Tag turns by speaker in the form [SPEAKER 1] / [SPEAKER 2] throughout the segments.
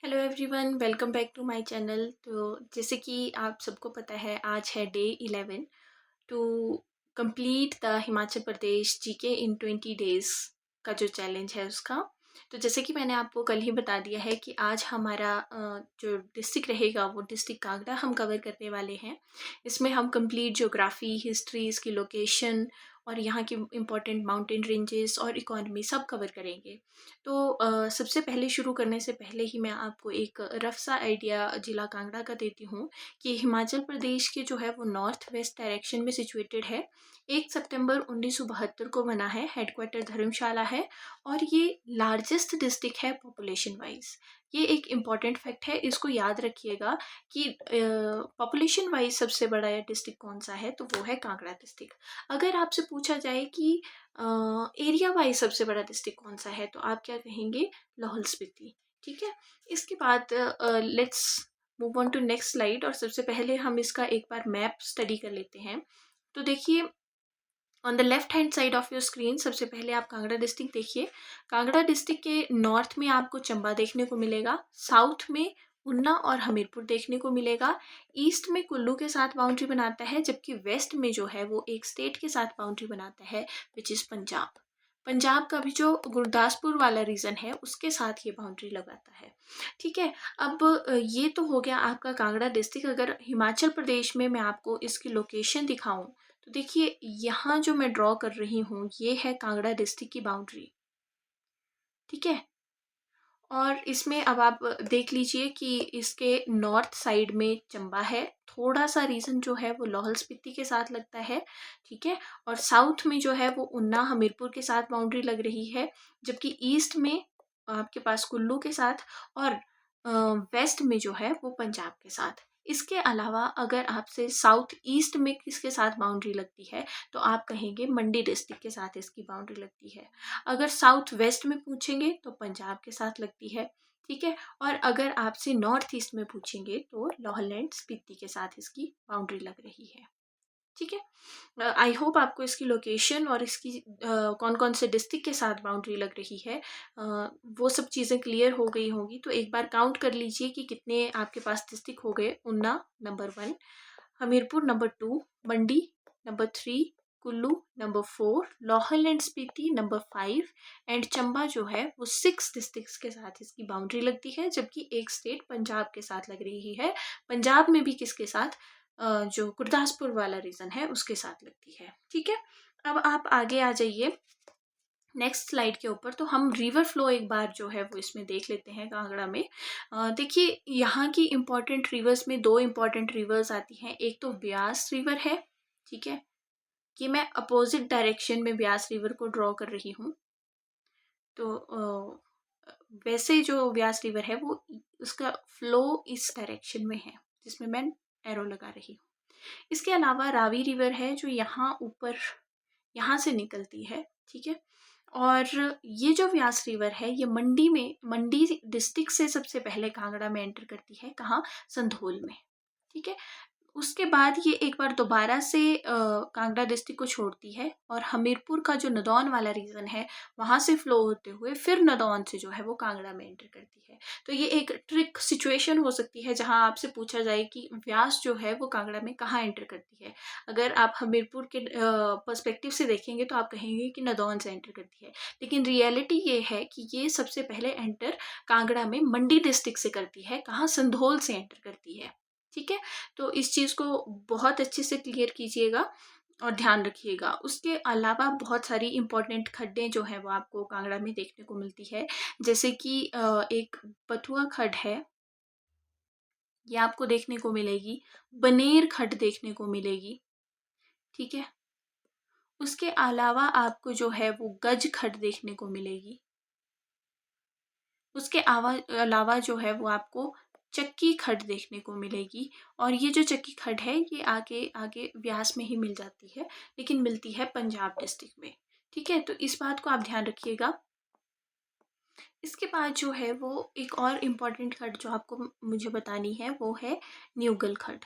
[SPEAKER 1] Hello everyone, welcome back to my channel. तो जैसे कि आप सबको पता है, आज है day 11 to complete the Himachal Pradesh GK in 20 days का जो चैलेंज है उसका। तो जैसे कि मैंने आपको कल ही बता दिया है कि आज हमारा जो डिस्ट्रिक्ट रहेगा वो डिस्ट्रिक्ट कांगड़ा हम कवर करने वाले हैं। इसमें हम कंप्लीट ज्योग्राफी, हिस्ट्री, इसकी लोकेशन और यहाँ की इम्पोर्टेंट माउंटेन रेंजेस और इकोनॉमी सब कवर करेंगे। तो सबसे पहले शुरू करने से पहले ही मैं आपको एक रफ सा आइडिया ज़िला कांगड़ा का देती हूँ कि हिमाचल प्रदेश के जो है वो नॉर्थ वेस्ट डायरेक्शन में सिचुएटेड है। 1 सितंबर 1972 को बना है, हेडक्वार्टर धर्मशाला है और ये लार्जेस्ट डिस्ट्रिक्ट है पॉपुलेशन वाइज। ये एक इम्पॉर्टेंट फैक्ट है, इसको याद रखिएगा कि पॉपुलेशन वाइज सबसे बड़ा डिस्ट्रिक्ट कौन सा है, तो वो है कांगड़ा डिस्ट्रिक्ट। अगर आपसे पूछा जाए कि एरिया वाइज सबसे बड़ा डिस्ट्रिक्ट कौन सा है, तो आप क्या कहेंगे? लाहौल स्पीति। ठीक है। इसके बाद let's move on to next slide और सबसे पहले हम इसका एक बार मैप स्टडी कर लेते हैं। तो देखिए, on the left hand side of your screen सबसे पहले आप कांगड़ा डिस्ट्रिक्ट देखिए। कांगड़ा डिस्ट्रिक्ट के नॉर्थ में आपको चंबा देखने को मिलेगा, साउथ में ऊना और हमीरपुर देखने को मिलेगा, ईस्ट में कुल्लू के साथ बाउंड्री बनाता है, जबकि वेस्ट में जो है वो एक स्टेट के साथ बाउंड्री बनाता है विच इज़ पंजाब। पंजाब का भी जो गुरदासपुर वाला रीजन है उसके साथ ये बाउंड्री लगाता है। ठीक है। अब ये तो हो गया आपका कांगड़ा डिस्ट्रिक्ट। अगर हिमाचल प्रदेश में मैं आपको इसकी लोकेशन दिखाऊं, तो देखिए यहाँ जो मैं ड्रॉ कर रही हूँ ये है कांगड़ा डिस्ट्रिक्ट की बाउंड्री। ठीक है। और इसमें अब आप देख लीजिए कि इसके नॉर्थ साइड में चंबा है, थोड़ा सा रीजन जो है वो लाहौल स्पीति के साथ लगता है। ठीक है। और साउथ में जो है वो ऊना हमीरपुर के साथ बाउंड्री लग रही है, जबकि ईस्ट में आपके पास कुल्लू के साथ और वेस्ट में जो है वो पंजाब के साथ। इसके अलावा अगर आपसे साउथ ईस्ट में किसके साथ बाउंड्री लगती है, तो आप कहेंगे मंडी डिस्ट्रिक्ट के साथ इसकी बाउंड्री लगती है। अगर साउथ वेस्ट में पूछेंगे तो पंजाब के साथ लगती है। ठीक है। और अगर आपसे नॉर्थ ईस्ट में पूछेंगे तो लाहौल एंड स्पीति के साथ इसकी बाउंड्री लग रही है। ठीक है। आई होप आपको इसकी लोकेशन और इसकी कौन कौन से डिस्ट्रिक्ट के साथ बाउंड्री लग रही है वो सब चीज़ें क्लियर हो गई होंगी। तो एक बार काउंट कर लीजिए कि कितने आपके पास डिस्ट्रिक्ट हो गए। Una number 1, Hamirpur number 2, Mandi number 3, Kullu number 4, Lahaul and Spiti number 5 and Chamba जो है वो 6 डिस्ट्रिक्ट्स के साथ इसकी बाउंड्री लगती है, जबकि एक स्टेट पंजाब के साथ लग रही है। पंजाब में भी किसके साथ? जो गुरदासपुर वाला रीजन है उसके साथ लगती है। ठीक है। अब आप आगे आ जाइए नेक्स्ट स्लाइड के ऊपर। तो हम रिवर फ्लो एक बार जो है वो इसमें देख लेते हैं कांगड़ा में। देखिए, यहाँ की इम्पॉर्टेंट रिवर्स में दो इम्पॉर्टेंट रिवर्स आती हैं। एक तो ब्यास रिवर है। ठीक है। कि मैं अपोजिट डायरेक्शन में ब्यास रिवर को ड्रॉ कर रही हूँ। तो वैसे जो ब्यास रिवर है वो उसका फ्लो इस डायरेक्शन में है जिसमें मैं एरो लगा रही हूँ। इसके अलावा रावी रिवर है जो यहाँ ऊपर यहाँ से निकलती है। ठीक है। और ये जो व्यास रिवर है ये मंडी डिस्ट्रिक्ट से सबसे पहले कांगड़ा में एंटर करती है। कहाँ? संधोल में। ठीक है। उसके बाद ये एक बार दोबारा से कांगड़ा डिस्ट्रिक्ट को छोड़ती है और हमीरपुर का जो नदौन वाला रीजन है वहाँ से फ्लो होते हुए फिर नदौन से जो है वो कांगड़ा में एंटर करती है। तो ये एक ट्रिक सिचुएशन हो सकती है जहाँ आपसे पूछा जाए कि व्यास जो है वो कांगड़ा में कहाँ एंटर करती है। अगर आप हमीरपुर के पर्सपेक्टिव से देखेंगे तो आप कहेंगे कि नदौन से एंटर करती है, लेकिन रियलिटी ये है कि ये सबसे पहले एंटर कांगड़ा में मंडी डिस्ट्रिक्ट से करती है। कहाँ? संधोल से एंटर करती है। ठीक है। तो इस चीज़ को बहुत अच्छे से क्लियर कीजिएगा और ध्यान रखिएगा। उसके अलावा बहुत सारी इंपॉर्टेंट खड्डें जो हैं वो आपको कांगड़ा में देखने को मिलती है, जैसे कि एक बथुआ खड्ड है, ये आपको देखने को मिलेगी। बनेर खड्ड देखने को मिलेगी। ठीक है। उसके अलावा आपको जो है वो गज खड्ड देखने को मिलेगी। उसके अलावा जो है वो आपको चक्की खड्ड देखने को मिलेगी। और ये जो चक्की खड्ड है ये आगे आगे व्यास में ही मिल जाती है, लेकिन मिलती है पंजाब डिस्ट्रिक्ट में। ठीक है। तो इस बात को आप ध्यान रखिएगा। इसके बाद जो है वो एक और इम्पॉर्टेंट खड्ड जो आपको मुझे बतानी है वो है न्यूगल खड्ड।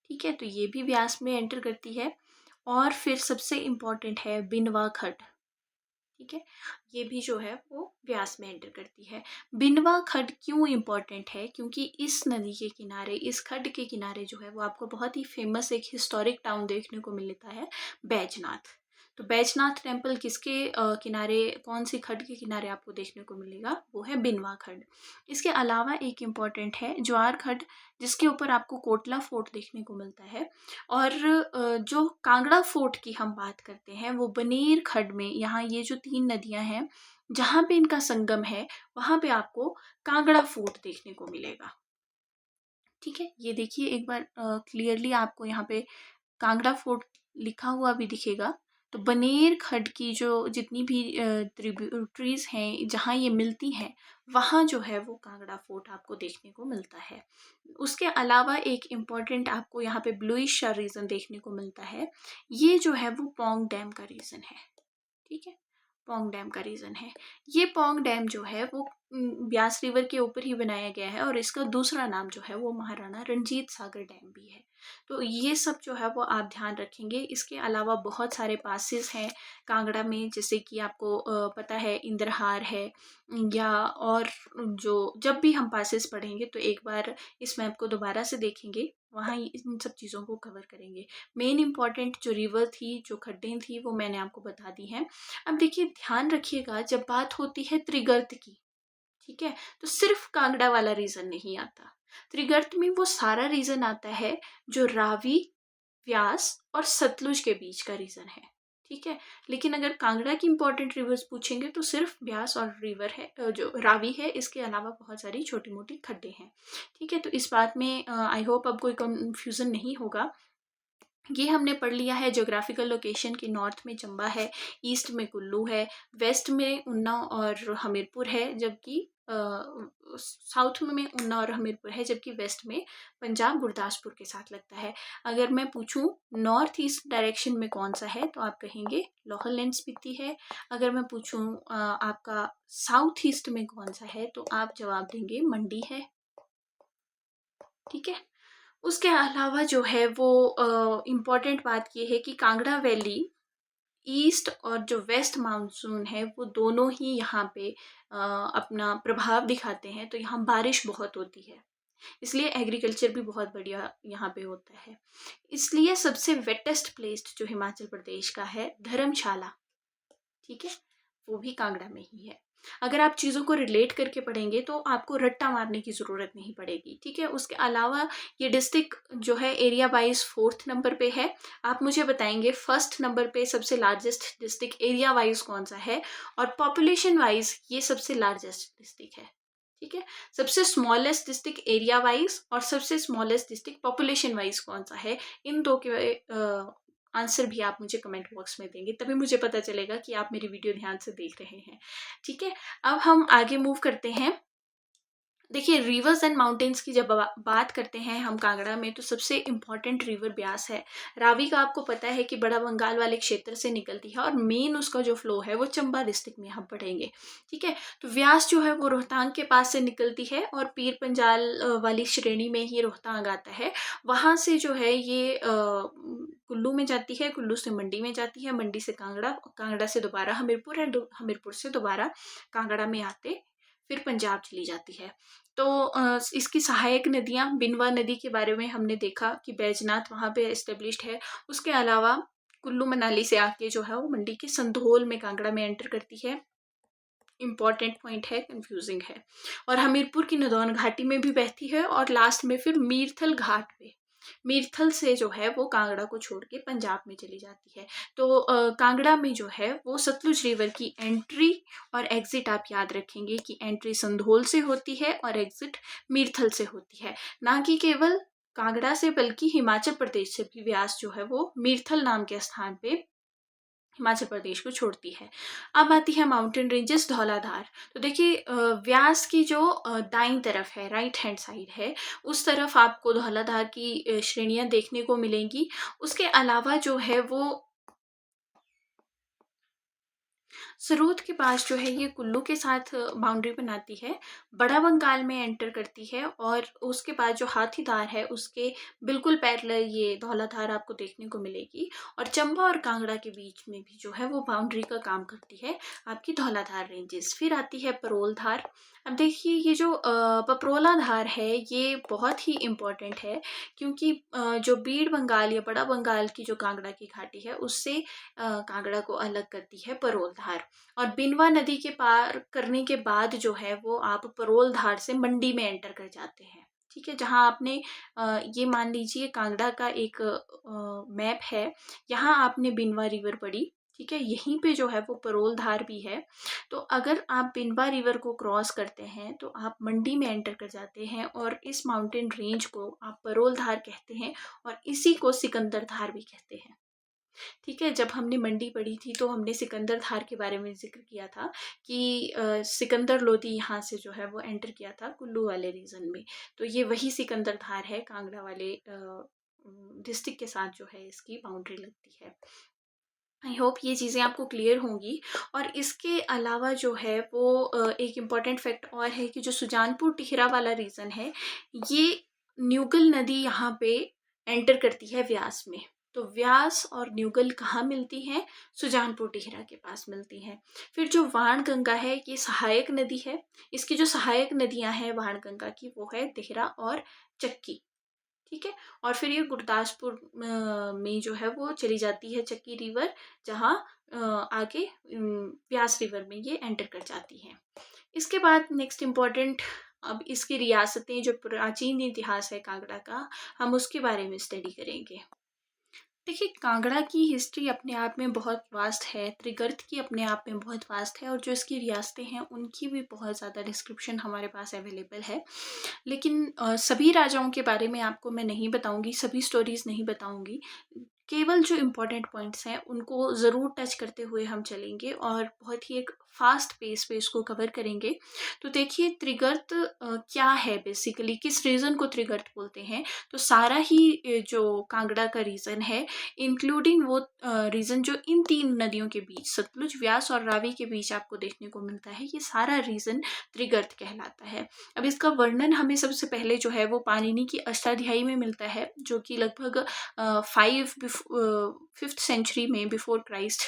[SPEAKER 1] ठीक है। तो ये भी व्यास में एंटर करती है। और फिर सबसे इम्पॉर्टेंट है बिनवा खड्ड। ठीक है, ये भी जो है वो व्यास में एंटर करती है। बिंडवा खड्ड क्यों इम्पोर्टेंट है? क्योंकि इस नदी के किनारे, इस खड्ड के किनारे जो है वो आपको बहुत ही फेमस एक हिस्टोरिक टाउन देखने को मिलता है, बैजनाथ। तो बैजनाथ टेम्पल किसके किनारे, कौन सी खड्ड के किनारे आपको देखने को मिलेगा? वो है बिनवा खड्ड। इसके अलावा एक इम्पॉर्टेंट है ज्वार खड्ड, जिसके ऊपर आपको कोटला फोर्ट देखने को मिलता है। और जो कांगड़ा फोर्ट की हम बात करते हैं वो बनेर खड्ड में, यहाँ ये जो 3 नदियां हैं जहाँ पे इनका संगम है, वहाँ पे आपको कांगड़ा फोर्ट देखने को मिलेगा। ठीक है, ये देखिए एक बार क्लियरली आपको यहाँ पे कांगड़ा फोर्ट लिखा हुआ भी दिखेगा। तो बनेर खड्ड की जो जितनी भी ट्रिब्यूटरीज हैं जहाँ ये मिलती हैं, वहाँ जो है वो कांगड़ा फोर्ट आपको देखने को मिलता है। उसके अलावा एक इम्पॉर्टेंट आपको यहाँ पे ब्लूइश रीजन देखने को मिलता है। ये जो है वो पोंग डैम का रीजन है। ठीक है, पोंग डैम का रीजन है। ये पोंग डैम जो है वो ब्यास रिवर के ऊपर ही बनाया गया है और इसका दूसरा नाम जो है वो महाराणा रंजीत सागर डैम भी है। तो ये सब जो है वो आप ध्यान रखेंगे। इसके अलावा बहुत सारे पासेस हैं कांगड़ा में, जैसे कि आपको पता है इंद्रहार है, या और जो जब भी हम पासेस पढ़ेंगे तो एक बार इस मैप को दोबारा से देखेंगे, वहाँ इन सब चीज़ों को कवर करेंगे। मेन इंपॉर्टेंट जो रिवर थी, जो खड्डें थी, वो मैंने आपको बता दी हैं। अब देखिए ध्यान रखिएगा, जब बात होती है त्रिगर्त की, ठीक है, तो सिर्फ कांगड़ा वाला रीजन नहीं आता। त्रिगर्त में वो सारा रीजन आता है जो रावी, व्यास और सतलुज के बीच का रीजन है। ठीक है, लेकिन अगर कांगड़ा की इंपॉर्टेंट रिवर्स पूछेंगे तो सिर्फ ब्यास और रिवर है, जो रावी है, इसके अलावा बहुत सारी छोटी मोटी खड्डे हैं। ठीक है, तो इस बात में आई होप अब कोई कंफ्यूजन नहीं होगा। ये हमने पढ़ लिया है ज्योग्राफिकल लोकेशन की। नॉर्थ में चंबा है, ईस्ट में कुल्लू है, वेस्ट में उन्नाव और हमीरपुर है, जबकि साउथ में उन्नाव और हमीरपुर है, जबकि वेस्ट में पंजाब गुरदासपुर के साथ लगता है। अगर मैं पूछूं नॉर्थ ईस्ट डायरेक्शन में कौन सा है, तो आप कहेंगे लोअर लैंड स्पीति है। अगर मैं पूछूं आपका साउथ ईस्ट में कौन सा है, तो आप जवाब देंगे मंडी है। ठीक है, उसके अलावा जो है वो इम्पॉर्टेंट बात ये है कि कांगड़ा वैली, ईस्ट और जो वेस्ट मानसून है, वो दोनों ही यहाँ पे अपना प्रभाव दिखाते हैं। तो यहाँ बारिश बहुत होती है, इसलिए एग्रीकल्चर भी बहुत बढ़िया यहाँ पे होता है। इसलिए सबसे वेटेस्ट प्लेस जो हिमाचल प्रदेश का है, धर्मशाला, ठीक है, वो भी कांगड़ा में ही है। अगर आप चीज़ों को रिलेट करके पढ़ेंगे तो आपको रट्टा मारने की ज़रूरत नहीं पड़ेगी। ठीक है, उसके अलावा ये डिस्ट्रिक्ट जो है एरिया वाइज 4th नंबर पे है। आप मुझे बताएंगे 1st नंबर पे सबसे लार्जेस्ट डिस्ट्रिक्ट एरिया वाइज कौन सा है, और पॉपुलेशन वाइज ये सबसे लार्जेस्ट डिस्ट्रिक्ट है। ठीक है, सबसे स्मॉलेस्ट डिस्ट्रिक्ट एरिया वाइज और सबसे स्मॉलेस्ट डिस्ट्रिक्ट पॉपुलेशन वाइज कौन सा है, इन दो के आंसर भी आप मुझे कमेंट बॉक्स में देंगे, तभी मुझे पता चलेगा कि आप मेरी वीडियो ध्यान से देख रहे हैं। ठीक है, अब हम आगे मूव करते हैं। देखिए रिवर्स एंड माउंटेन्स की जब बात करते हैं हम कांगड़ा में, तो सबसे इम्पॉर्टेंट रिवर ब्यास है। रावी का आपको पता है कि बड़ा बंगाल वाले क्षेत्र से निकलती है और मेन उसका जो फ्लो है वो चंबा डिस्ट्रिक्ट में हम पढ़ेंगे। ठीक है, तो व्यास जो है वो रोहतांग के पास से निकलती है और पीर पंजाल वाली श्रेणी में ही रोहतांग आता है। वहाँ से जो है ये कुल्लू में जाती है, कुल्लू से मंडी में जाती है, मंडी से कांगड़ा, कांगड़ा से दोबारा हमीरपुर है, हमीरपुर से दोबारा कांगड़ा में आते फिर पंजाब चली जाती है। तो इसकी सहायक नदियाँ, बिनवा नदी के बारे में हमने देखा कि बैजनाथ वहाँ पे एस्टेब्लिश्ड है। उसके अलावा कुल्लू मनाली से आके जो है वो मंडी के संधोल में कांगड़ा में एंटर करती है। इम्पॉर्टेंट पॉइंट है, कंफ्यूजिंग है। और हमीरपुर की नदौन घाटी में भी बहती है और लास्ट में फिर मीरथल घाट पे, मीरथल से जो है वो कांगड़ा को छोड़ के पंजाब में चली जाती है। तो कांगड़ा में जो है वो सतलुज रिवर की एंट्री और एग्जिट आप याद रखेंगे कि एंट्री संधोल से होती है और एग्जिट मीरथल से होती है। ना कि केवल कांगड़ा से, बल्कि हिमाचल प्रदेश से भी व्यास जो है वो मीरथल नाम के स्थान पे हिमाचल प्रदेश को छोड़ती है। अब आती है माउंटेन रेंजेस धौलाधार। तो देखिए व्यास की जो दाईं तरफ है, राइट हैंड साइड है, उस तरफ आपको धौलाधार की श्रेणियां देखने को मिलेंगी। उसके अलावा जो है वो सरोद के पास जो है ये कुल्लू के साथ बाउंड्री बनाती है, बड़ा बंगाल में एंटर करती है और उसके बाद जो हाथीदार है उसके बिल्कुल पैरेलल ये धौलाधार आपको देखने को मिलेगी। और चंबा और कांगड़ा के बीच में भी जो है वो बाउंड्री का काम करती है आपकी धौलाधार रेंजेस। फिर आती है परोल धार। अब देखिए ये जो पपरोला धार है ये बहुत ही इम्पोर्टेंट है, क्योंकि जो बीड़ बंगाल या बड़ा बंगाल की जो कांगड़ा की घाटी है उससे कांगड़ा को अलग करती है परोल धार। और बिनवा नदी के पार करने के बाद जो है वो आप परोल धार से मंडी में एंटर कर जाते हैं। ठीक है, जहाँ आपने ये मान लीजिए कांगड़ा का एक मैप है, यहाँ आपने बिनवा रिवर पड़ी। ठीक है, यहीं पे जो है वो परोल धार भी है। तो अगर आप बिनवा रिवर को क्रॉस करते हैं तो आप मंडी में एंटर कर जाते हैं और इस माउंटेन रेंज को आप परोल धार कहते हैं और इसी को सिकंदर धार भी कहते हैं। ठीक है, जब हमने मंडी पढ़ी थी तो हमने सिकंदर धार के बारे में ज़िक्र किया था कि सिकंदर लोधी यहाँ से जो है वो एंटर किया था कुल्लू वाले रीजन में। तो ये वही सिकंदर धार है, कांगड़ा वाले डिस्ट्रिक्ट के साथ जो है इसकी बाउंड्री लगती है। आई होप ये चीज़ें आपको क्लियर होंगी। और इसके अलावा जो है वो एक इम्पॉर्टेंट फैक्ट और है कि जो सुजानपुर टिहरा वाला रीजन है, ये न्यूगल नदी यहाँ पे एंटर करती है व्यास में। तो व्यास और न्यूगल कहाँ मिलती हैं? सुजानपुर टिहरा के पास मिलती हैं। फिर जो वाण गंगा है ये सहायक नदी है। इसकी जो सहायक नदियाँ हैं वाण गंगा की वो है देहरा और चक्की। ठीक है, और फिर ये गुरदासपुर में जो है वो चली जाती है चक्की रिवर, जहाँ आगे व्यास रिवर में ये एंटर कर जाती हैं। इसके बाद नेक्स्ट इम्पॉर्टेंट, अब इसकी रियासतें, जो प्राचीन इतिहास है कांगड़ा का, हम उसके बारे में स्टडी करेंगे। देखिए, कांगड़ा की हिस्ट्री अपने आप में बहुत वास्ट है, त्रिगर्त की अपने आप में बहुत वास्ट है, और जो इसकी रियासतें हैं उनकी भी बहुत ज़्यादा डिस्क्रिप्शन हमारे पास अवेलेबल है। लेकिन सभी राजाओं के बारे में आपको मैं नहीं बताऊंगी, सभी स्टोरीज नहीं बताऊंगी। केवल जो इम्पोर्टेंट पॉइंट्स हैं उनको ज़रूर टच करते हुए हम चलेंगे और बहुत ही एक फास्ट पेस पे इसको कवर करेंगे। तो देखिए, त्रिगर्त क्या है बेसिकली, किस रीजन को त्रिगर्त बोलते हैं? तो सारा ही जो कांगड़ा का रीजन है, इंक्लूडिंग वो रीजन जो इन तीन नदियों के बीच, सतलुज, व्यास और रावी के बीच आपको देखने को मिलता है, ये सारा रीजन त्रिगर्त कहलाता है। अब इसका वर्णन हमें सबसे पहले जो है वो पाणिनि की अष्टाध्यायी में मिलता है, जो कि लगभग 5th सेंचुरी में बिफोर क्राइस्ट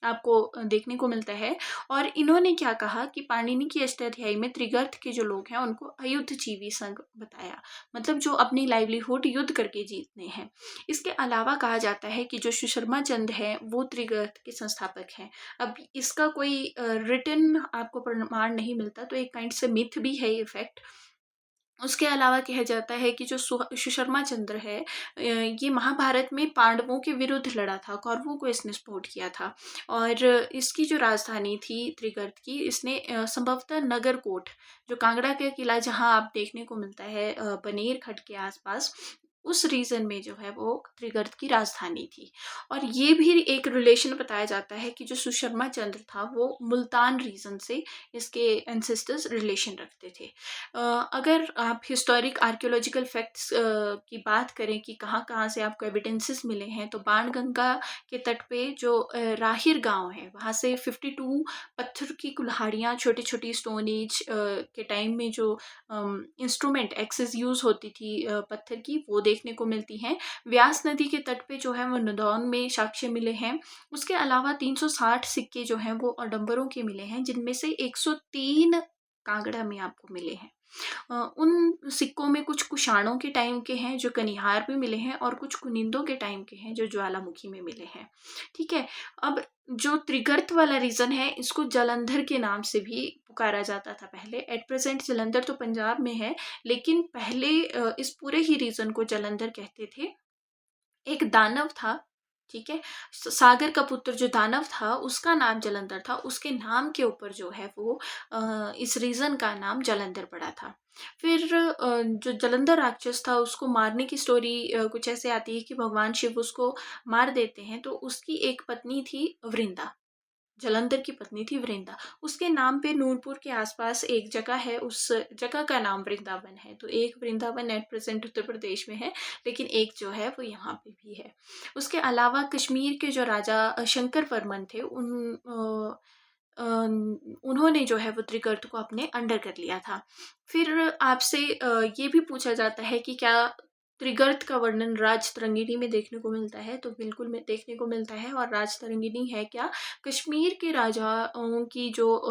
[SPEAKER 1] आपको देखने को मिलता है। और इन्होंने क्या कहा कि पाणिनि की अष्टाध्यायी में त्रिगर्त के जो लोग हैं उनको अयुद्धजीवी संघ बताया, मतलब जो अपनी लाइवलीहुड युद्ध करके जीतने हैं। इसके अलावा कहा जाता है कि जो सुशर्मा चंद है वो त्रिगर्त के संस्थापक हैं। अब इसका कोई रिटन आपको प्रमाण नहीं मिलता, तो एक काइंड से मिथ भी है ये फैक्ट। उसके अलावा कहा जाता है कि जो सुशर्मा चंद्र है, ये महाभारत में पांडवों के विरुद्ध लड़ा था, कौरवों को इसने सपोर्ट किया था। और इसकी जो राजधानी थी त्रिगर्त की, इसने संभवतः नगरकोट, जो कांगड़ा का किला जहाँ आप देखने को मिलता है बनेर खट के आसपास, उस रीजन में जो है वो त्रिगर्त की राजधानी थी। और ये भी एक रिलेशन बताया जाता है कि जो सुशर्मा चंद्र था वो मुल्तान रीजन से इसके एंसेस्टर्स रिलेशन रखते थे। अगर आप हिस्टोरिक आर्कियोलॉजिकल फैक्ट्स की बात करें कि कहाँ कहाँ से आपको एविडेंसेस मिले हैं, तो बाणगंगा के तट पे जो राहिर गांव है वहाँ से 52 पत्थर की कुल्हाड़ियाँ, छोटी छोटी स्टोन एज के टाइम में जो इंस्ट्रूमेंट एक्सेस यूज़ होती थी पत्थर की, वो देखने को मिलती हैं। व्यास नदी के तट पे जो है वो नदौन में साक्ष्य मिले हैं। उसके अलावा 360 सिक्के जो हैं वो अडम्बरों के मिले हैं, जिनमें से 103 कांगड़ा में आपको मिले हैं। उन सिक्कों में कुछ कुषाणों के टाइम के हैं जो कनिहार में मिले हैं, और कुछ कुनिंदों के टाइम के हैं जो ज्वालामुखी में मिले हैं। ठीक है, अब जो त्रिगर्त वाला रीजन है इसको जालंधर के नाम से भी पुकारा जाता था पहले। एट प्रेजेंट जालंधर तो पंजाब में है, लेकिन पहले इस पूरे ही रीजन को जालंधर कहते थे। एक दानव था, ठीक है, सागर का पुत्र जो दानव था उसका नाम जलंधर था, उसके नाम के ऊपर जो है वो इस रीजन का नाम जालंधर पड़ा था। फिर जो जालंधर राक्षस था उसको मारने की स्टोरी कुछ ऐसे आती है कि भगवान शिव उसको मार देते हैं। तो उसकी एक पत्नी थी वृंदा, जालंधर की पत्नी थी वृंदा, उसके नाम पे नूरपुर के आसपास एक जगह है, उस जगह का नाम वृंदावन है। तो एक वृंदावन एट प्रेजेंट उत्तर प्रदेश में है, लेकिन एक जो है वो यहाँ पे भी है। उसके अलावा कश्मीर के जो राजा शंकर वर्मन थे, उन्होंने जो है वो त्रिगर्त को अपने अंडर कर लिया था। फिर आपसे ये भी पूछा जाता है कि क्या त्रिगर्त का वर्णन राजतरंगिणी में देखने को मिलता है? तो बिल्कुल में देखने को मिलता है। और राजतरंगिणी है क्या? कश्मीर के राजाओं की जो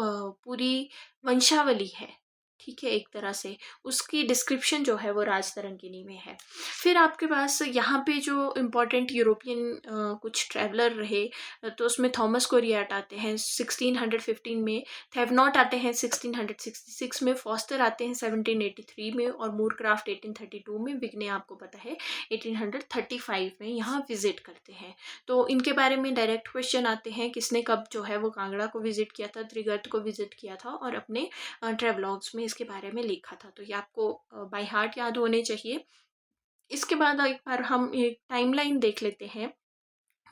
[SPEAKER 1] पूरी वंशावली है, ठीक है, एक तरह से उसकी डिस्क्रिप्शन जो है वो राजतरंगिणी में है। फिर आपके पास यहाँ पे जो इम्पोर्टेंट यूरोपियन कुछ ट्रैवलर रहे, तो उसमें थॉमस कोरियाट आते हैं 1615 में, थेवनॉट आते हैं 1666 में, फॉस्टर आते हैं 1783 में, और मूरक्राफ्ट 1832 में, विग्ने आपको पता है 1835 में यहाँ विजिट करते हैं। तो इनके बारे में डायरेक्ट क्वेश्चन आते हैं, किसने कब जो है वो कांगड़ा को विजिट किया था, त्रिगर्त को विजिट किया था, और अपने ट्रेवलॉग्स में इसके बारे में लिखा था। तो ये आपको बाय हार्ट याद होने चाहिए। इसके बाद एक बार हम एक टाइमलाइन देख लेते हैं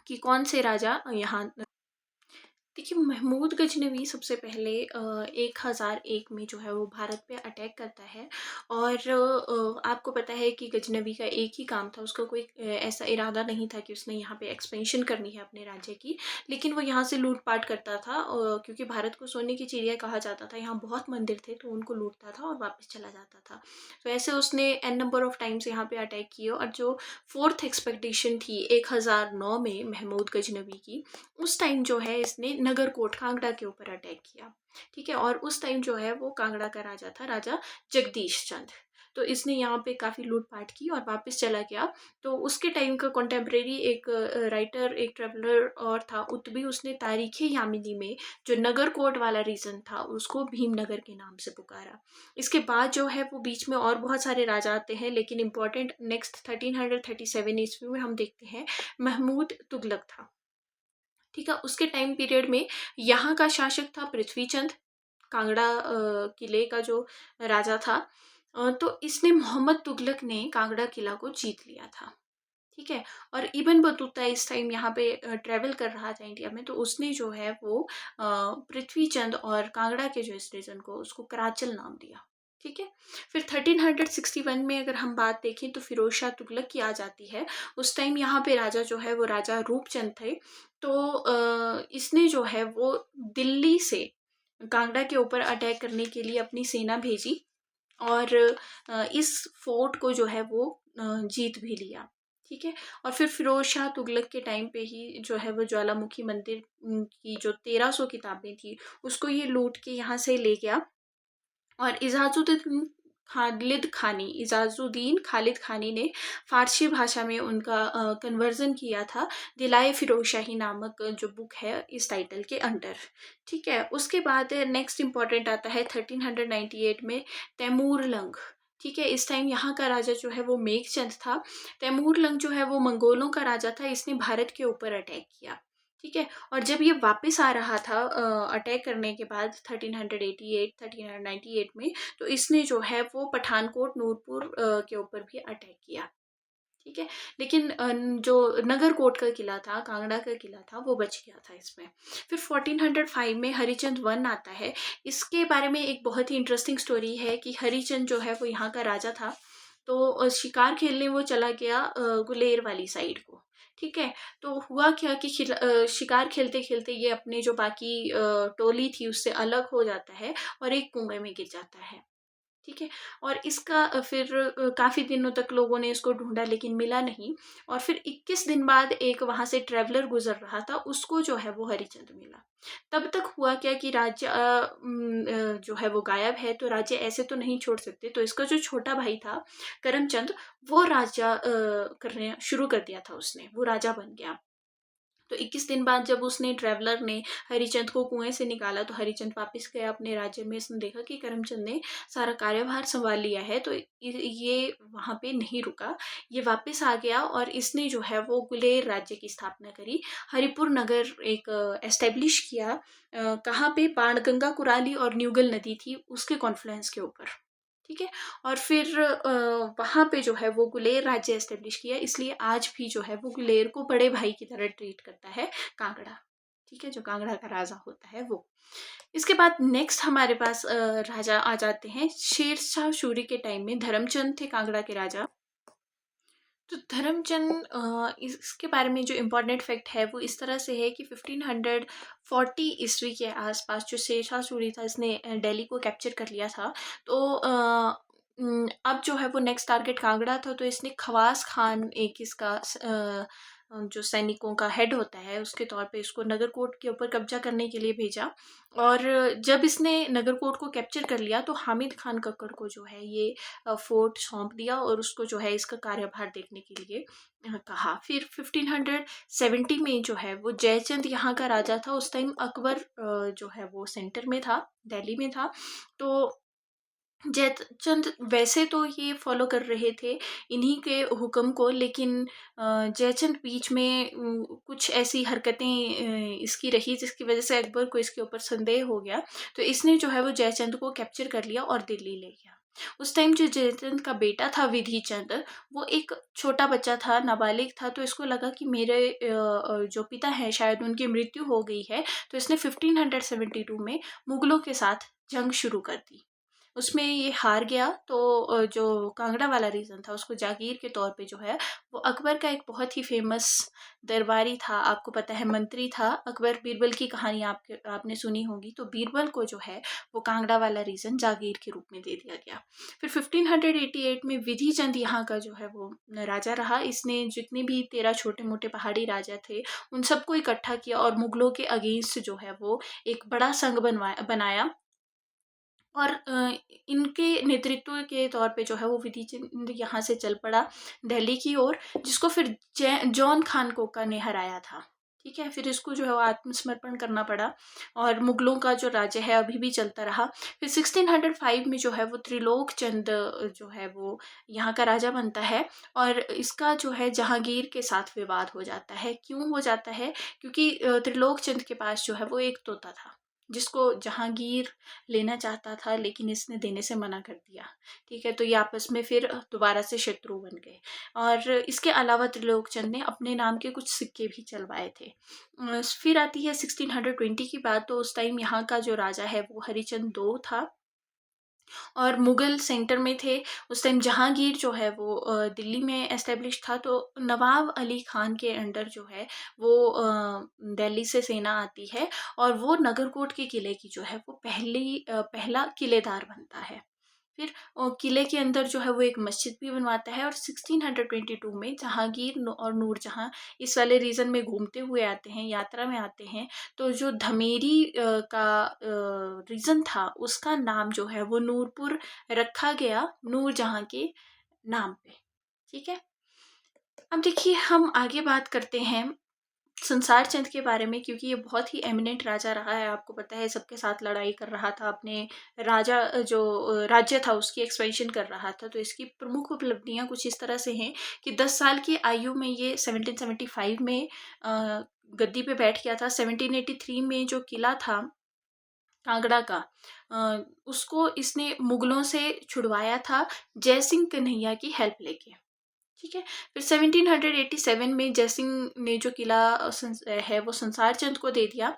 [SPEAKER 1] कि कौन से राजा यहाँ। देखिए, महमूद गजनवी सबसे पहले 1001 में जो है वो भारत पे अटैक करता है। और आपको पता है कि गजनवी का एक ही काम था, उसका कोई ऐसा इरादा नहीं था कि उसने यहाँ पे एक्सपेंशन करनी है अपने राज्य की, लेकिन वो यहाँ से लूटपाट करता था। क्योंकि भारत को सोने की चिड़िया कहा जाता था, यहाँ बहुत मंदिर थे, तो उनको लूटता था और वापस चला जाता था। तो ऐसे उसने एन नंबर ऑफ टाइम्स यहाँ पे अटैक किए। और जो फोर्थ एक्सपेक्टेशन थी 1009 में महमूद गजनवी की, उस टाइम जो है इसने नगरकोट कांगड़ा के ऊपर अटैक किया, ठीक है। और उस टाइम जो है वो कांगड़ा का राजा था, राजा जगदीश चंद। तो इसने यहाँ पे काफ़ी लूटपाट की और वापस चला गया। तो उसके टाइम का कंटेम्प्रेरी एक राइटर, एक ट्रेवलर और था उतबी, उसने तारीख़ यामिनी में जो नगरकोट वाला रीजन था उसको भीमनगर के नाम से पुकारा। इसके बाद जो है वो बीच में और बहुत सारे राजा आते हैं, लेकिन इंपॉर्टेंट नेक्स्ट 1337 ईस्वी में हम देखते हैं महमूद तुगलक था, ठीक है। उसके टाइम पीरियड में यहाँ का शासक था पृथ्वीचंद, कांगड़ा किले का जो राजा था। तो इसने मोहम्मद तुगलक ने कांगड़ा किला को जीत लिया था, ठीक है। और इबन बतूता इस टाइम यहाँ पे ट्रेवल कर रहा था इंडिया में, तो उसने जो है वो पृथ्वीचंद और कांगड़ा के जो इस रीजन को उसको कराचल नाम दिया, ठीक है। फिर 1361 में अगर हम बात देखें तो फिरोज शाह तुगलक की आ जाती है। उस टाइम यहाँ पे राजा जो है वो राजा रूपचंद थे। तो इसने जो है वो दिल्ली से कांगड़ा के ऊपर अटैक करने के लिए अपनी सेना भेजी, और इस फोर्ट को जो है वो जीत भी लिया, ठीक है। और फिर फिरोज शाह तुगलक के टाइम पे ही जो है वो ज्वालामुखी मंदिर की जो 1300 किताबें थी उसको ये लूट के यहाँ से ले गया। और इजाजुद्दीन खालिद खानी ने फारसी भाषा में उनका कन्वर्जन किया था, दिलाए फिरोजशाही नामक जो बुक है इस टाइटल के अंडर, ठीक है। उसके बाद नेक्स्ट इंपॉर्टेंट आता है 1398 में तैमूर लंग, ठीक है। इस टाइम यहाँ का राजा जो है वो मेघचंद था। तैमूर लंग जो है वो मंगोलों का राजा था, इसने भारत के ऊपर अटैक किया, ठीक है। और जब ये वापस आ रहा था अटैक करने के बाद 1398 में, तो इसने जो है वो पठानकोट नूरपुर के ऊपर भी अटैक किया, ठीक है। लेकिन जो नगरकोट का किला था, कांगड़ा का किला था, वो बच गया था इसमें। फिर 1405 में हरिचंद वन आता है। इसके बारे में एक बहुत ही इंटरेस्टिंग स्टोरी है कि हरिचंद जो है वो यहाँ का राजा था। तो शिकार खेलने वो चला गया गुलेर वाली साइड को, ठीक है। तो हुआ क्या कि शिकार खेलते खेलते ये अपने जो बाकी टोली थी उससे अलग हो जाता है और एक कुएं में गिर जाता है, ठीक है। और इसका फिर काफ़ी दिनों तक लोगों ने इसको ढूंढा लेकिन मिला नहीं। और फिर 21 दिन बाद एक वहाँ से ट्रैवलर गुजर रहा था, उसको जो है वो हरिचंद मिला। तब तक हुआ क्या कि राज्य जो है वो गायब है, तो राज्य ऐसे तो नहीं छोड़ सकते। तो इसका जो छोटा भाई था करमचंद, वो राज्य करने शुरू कर दिया था, उसने वो राजा बन गया। तो 21 दिन बाद जब उसने ट्रैवलर ने हरिचंद को कुएं से निकाला, तो हरिचंद वापस गया अपने राज्य में। इसने देखा कि करमचंद ने सारा कार्यभार संभाल लिया है, तो ये वहाँ पे नहीं रुका, ये वापस आ गया और इसने जो है वो गुलेर राज्य की स्थापना करी। हरिपुर नगर एक एस्टेब्लिश किया, कहाँ पे बाणगंगा कुराली और न्यूगल नदी थी उसके कॉन्फ्लुएंस के ऊपर, ठीक है। और फिर वहाँ पे जो है वो गुलेर राज्य एस्टेब्लिश किया, इसलिए आज भी जो है वो गुलेर को बड़े भाई की तरह ट्रीट करता है कांगड़ा, ठीक है, जो कांगड़ा का राजा होता है वो। इसके बाद नेक्स्ट हमारे पास राजा आ जाते हैं शेरशाह सूरी के टाइम में। धर्मचंद थे कांगड़ा के राजा। तो धर्मचंद इसके बारे में जो इम्पोर्टेंट फैक्ट है वो इस तरह से है कि 1540 ईस्वी के आसपास जो शेरशाह सूरी था, इसने दिल्ली को कैप्चर कर लिया था। तो अब जो है वो नेक्स्ट टारगेट कांगड़ा था, तो इसने खवास खान, एक इसका जो सैनिकों का हेड होता है, उसके तौर पे इसको नगरकोट के ऊपर कब्जा करने के लिए भेजा। और जब इसने नगरकोट को कैप्चर कर लिया तो हामिद खान कक्कड़ को जो है ये फोर्ट सौंप दिया और उसको जो है इसका कार्यभार देखने के लिए कहा। फिर 1570 में जो है वो जयचंद यहाँ का राजा था। उस टाइम अकबर जो है वो सेंटर में था, दिल्ली में था। तो जयचंद वैसे तो ये फॉलो कर रहे थे इन्हीं के हुक्म को, लेकिन जयचंद बीच में कुछ ऐसी हरकतें इसकी रही जिसकी वजह से अकबर को इसके ऊपर संदेह हो गया। तो इसने जो है वो जयचंद को कैप्चर कर लिया और दिल्ली ले गया। उस टाइम जो जयचंद का बेटा था विधि चंद, वो एक छोटा बच्चा था, नाबालिग था। तो इसको लगा कि मेरे जो पिता हैं शायद उनकी मृत्यु हो गई है। तो इसने 1572 में मुगलों के साथ जंग शुरू कर दी। उसमें ये हार गया। तो जो कांगड़ा वाला रीजन था उसको जागीर के तौर पे जो है वो अकबर का एक बहुत ही फेमस दरबारी था, आपको पता है मंत्री था अकबर। बीरबल की कहानी आपने सुनी होगी। तो बीरबल को जो है वो कांगड़ा वाला रीजन जागीर के रूप में दे दिया गया। फिर 1588 में विधि चंद यहाँ का जो है वो राजा रहा। इसने जितने भी 13 छोटे मोटे पहाड़ी राजा थे उन सबको इकट्ठा किया और मुगलों के अगेंस्ट जो है वो एक बड़ा संघ बनाया। और इनके नेतृत्व के तौर पे जो है वो विधि चंद यहाँ से चल पड़ा दिल्ली की ओर, जिसको फिर जॉन खान कोका ने हराया था। ठीक है, फिर इसको जो है वो आत्मसमर्पण करना पड़ा और मुगलों का जो राज्य है अभी भी चलता रहा। फिर 1605 में जो है वो त्रिलोक चंद जो है वो यहाँ का राजा बनता है। और इसका जो है जहांगीर के साथ विवाद हो जाता है। क्यों हो जाता है? क्योंकि त्रिलोक चंद के पास जो है वो एक तोता था जिसको जहांगीर लेना चाहता था, लेकिन इसने देने से मना कर दिया। ठीक है, तो ये आपस में फिर दोबारा से शत्रु बन गए। और इसके अलावा त्रिलोकचंद ने अपने नाम के कुछ सिक्के भी चलवाए थे। फिर आती है 1620 की बात। तो उस टाइम यहाँ का जो राजा है वो हरिचंद दो था और मुगल सेंटर में थे। उस टाइम जहांगीर जो है वो दिल्ली में एस्टेब्लिश था। तो नवाब अली खान के अंडर जो है वो दिल्ली से सेना आती है और वो नगरकोट के किले की जो है वो पहला किलेदार बनता है। फिर किले के अंदर जो है वो एक मस्जिद भी बनवाता है। और 1622 में जहांगीर और नूरजहां इस वाले रीजन में घूमते हुए आते हैं, यात्रा में आते हैं। तो जो धमेरी का रीजन था उसका नाम जो है वो नूरपुर रखा गया नूरजहां के नाम पे। ठीक है, अब देखिए हम आगे बात करते हैं संसार चंद के बारे में, क्योंकि ये बहुत ही एमिनेंट राजा रहा है। आपको पता है सबके साथ लड़ाई कर रहा था, अपने राजा जो राज्य था उसकी एक्सपेंशन कर रहा था। तो इसकी प्रमुख उपलब्धियां कुछ इस तरह से हैं कि 10 साल की आयु में ये 1775 में गद्दी पे बैठ गया था। 1783 में जो किला था कांगड़ा का उसको इसने मुगलों से छुड़वाया था जयसिंह कन्हैया की हेल्प लेके। ठीक है, फिर 1787 में जयसिंह ने जो किला है वो संसार चंद को दे दिया।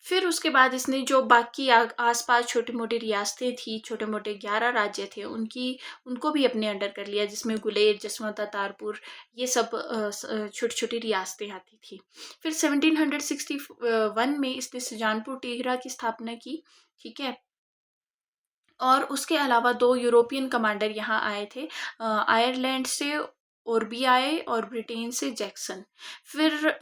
[SPEAKER 1] फिर उसके बाद इसने जो बाकी आसपास छोटी मोटी रियासतें थी, छोटे मोटे 11 राज्य थे, उनको भी अपने अंडर कर लिया, जिसमें गुलेर, जसवंता, तारपुर, ये सब छोटी छोटी रियासतें आती थी। फिर 1761 में इसने सुजानपुर टेगरा की स्थापना की। ठीक है, और उसके अलावा 2 यूरोपियन कमांडर यहाँ आए थे, आयरलैंड से ओरबीआई और ब्रिटेन से जैक्सन। फिर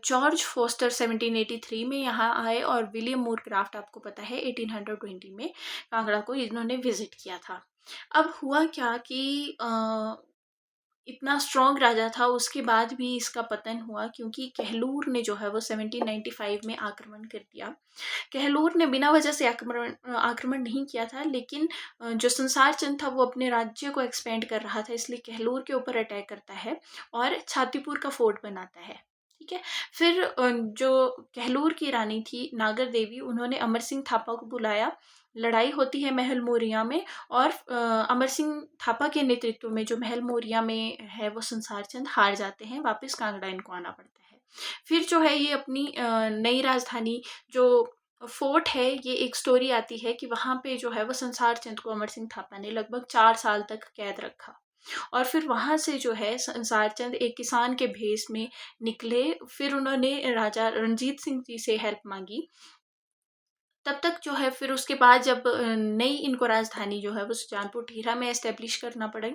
[SPEAKER 1] जॉर्ज फोस्टर 1783 में यहाँ आए और विलियम मूरक्राफ्ट, आपको पता है 1820 में कांगड़ा को इन्होंने विजिट किया था। अब हुआ क्या कि इतना स्ट्रॉन्ग राजा था, उसके बाद भी इसका पतन हुआ क्योंकि कहलूर ने जो है वो 1795 में आक्रमण कर दिया। कहलूर ने बिना वजह से आक्रमण नहीं किया था, लेकिन जो संसार चंद था वो अपने राज्य को एक्सपेंड कर रहा था, इसलिए कहलूर के ऊपर अटैक करता है और छातीपुर का फोर्ट बनाता है। ठीक है, फिर जो कहलूर की रानी थी नागर देवी, उन्होंने अमर सिंह थापा को बुलाया। लड़ाई होती है महल मोरिया में और अमर सिंह थापा के नेतृत्व में जो महल मोरिया में है वो संसार चंद हार जाते हैं, वापस कांगड़ा इनको आना पड़ता है। फिर जो है ये अपनी नई राजधानी जो फोर्ट है, ये एक स्टोरी आती है कि वहाँ पे जो है वो संसार चंद को अमर सिंह थापा ने लगभग 4 साल तक कैद रखा। और फिर वहाँ से जो है संसार चंद एक किसान के भेष में निकले। फिर उन्होंने राजा रणजीत सिंह जी से हेल्प मांगी। तब तक जो है फिर उसके बाद जब नई इनको राजधानी जो है वो सुजानपुर टीरा में एस्टेब्लिश करना पड़ी,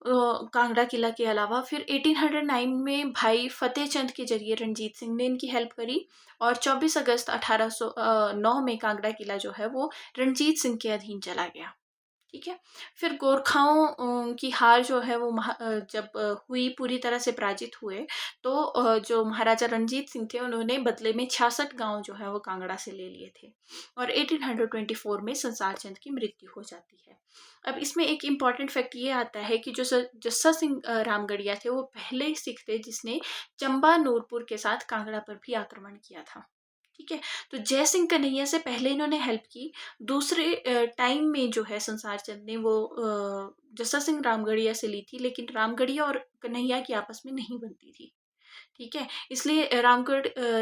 [SPEAKER 1] कांगड़ा किला के अलावा। फिर 1809 में भाई फतेह चंद के जरिए रणजीत सिंह ने इनकी हेल्प करी, और 24 अगस्त 1809 में कांगड़ा किला जो है वो रणजीत सिंह के अधीन चला गया। ठीक है। फिर गोरखाओं की हार जो है वो जब हुई, पूरी तरह से पराजित हुए, तो जो महाराजा रणजीत सिंह थे उन्होंने बदले में 66 गांव जो है वो कांगड़ा से ले लिए थे, और 1824 में संसार चंद की मृत्यु हो जाती है। अब इसमें एक इम्पॉर्टेंट फैक्ट ये आता है कि जो जस्सा सिंह रामगढ़िया थे वो पहले सिख थे जिसने चंबा नूरपुर के साथ कांगड़ा पर भी आक्रमण किया था। ठीक है। तो जय सिंह कन्हैया से पहले इन्होंने हेल्प की। दूसरे टाइम में जो है संसार चंद ने वो जस्सा सिंह रामगढ़िया से ली थी, लेकिन रामगढ़िया और कन्हैया की आपस में नहीं बनती थी। ठीक है। इसलिए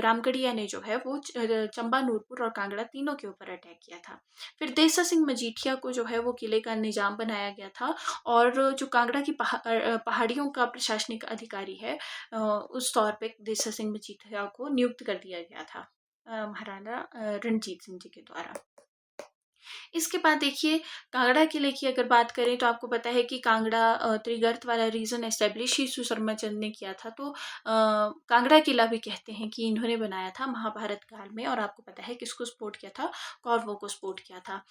[SPEAKER 1] रामगढ़िया ने जो है वो चंबा नूरपुर और कांगड़ा तीनों के ऊपर अटैक किया था। फिर देसा सिंह मजीठिया को जो है वो किले का निजाम बनाया गया था, और जो कांगड़ा की पहाड़ियों का प्रशासनिक अधिकारी है, उस तौर पे देसा सिंह मजीठिया को नियुक्त कर दिया गया था महाराणा रणजीत सिंह जी के द्वारा। इसके बाद देखिए, कांगड़ा किले की अगर बात करें तो आपको पता है कि कांगड़ा त्रिगर्त वाला रीजन एस्टेब्लिश ही सुशर्मा चंद ने किया था। तो कांगड़ा किला भी कहते हैं कि इन्होंने बनाया था महाभारत काल में, और आपको पता है किसको सपोर्ट किया था, कौरवों को सपोर्ट किया था।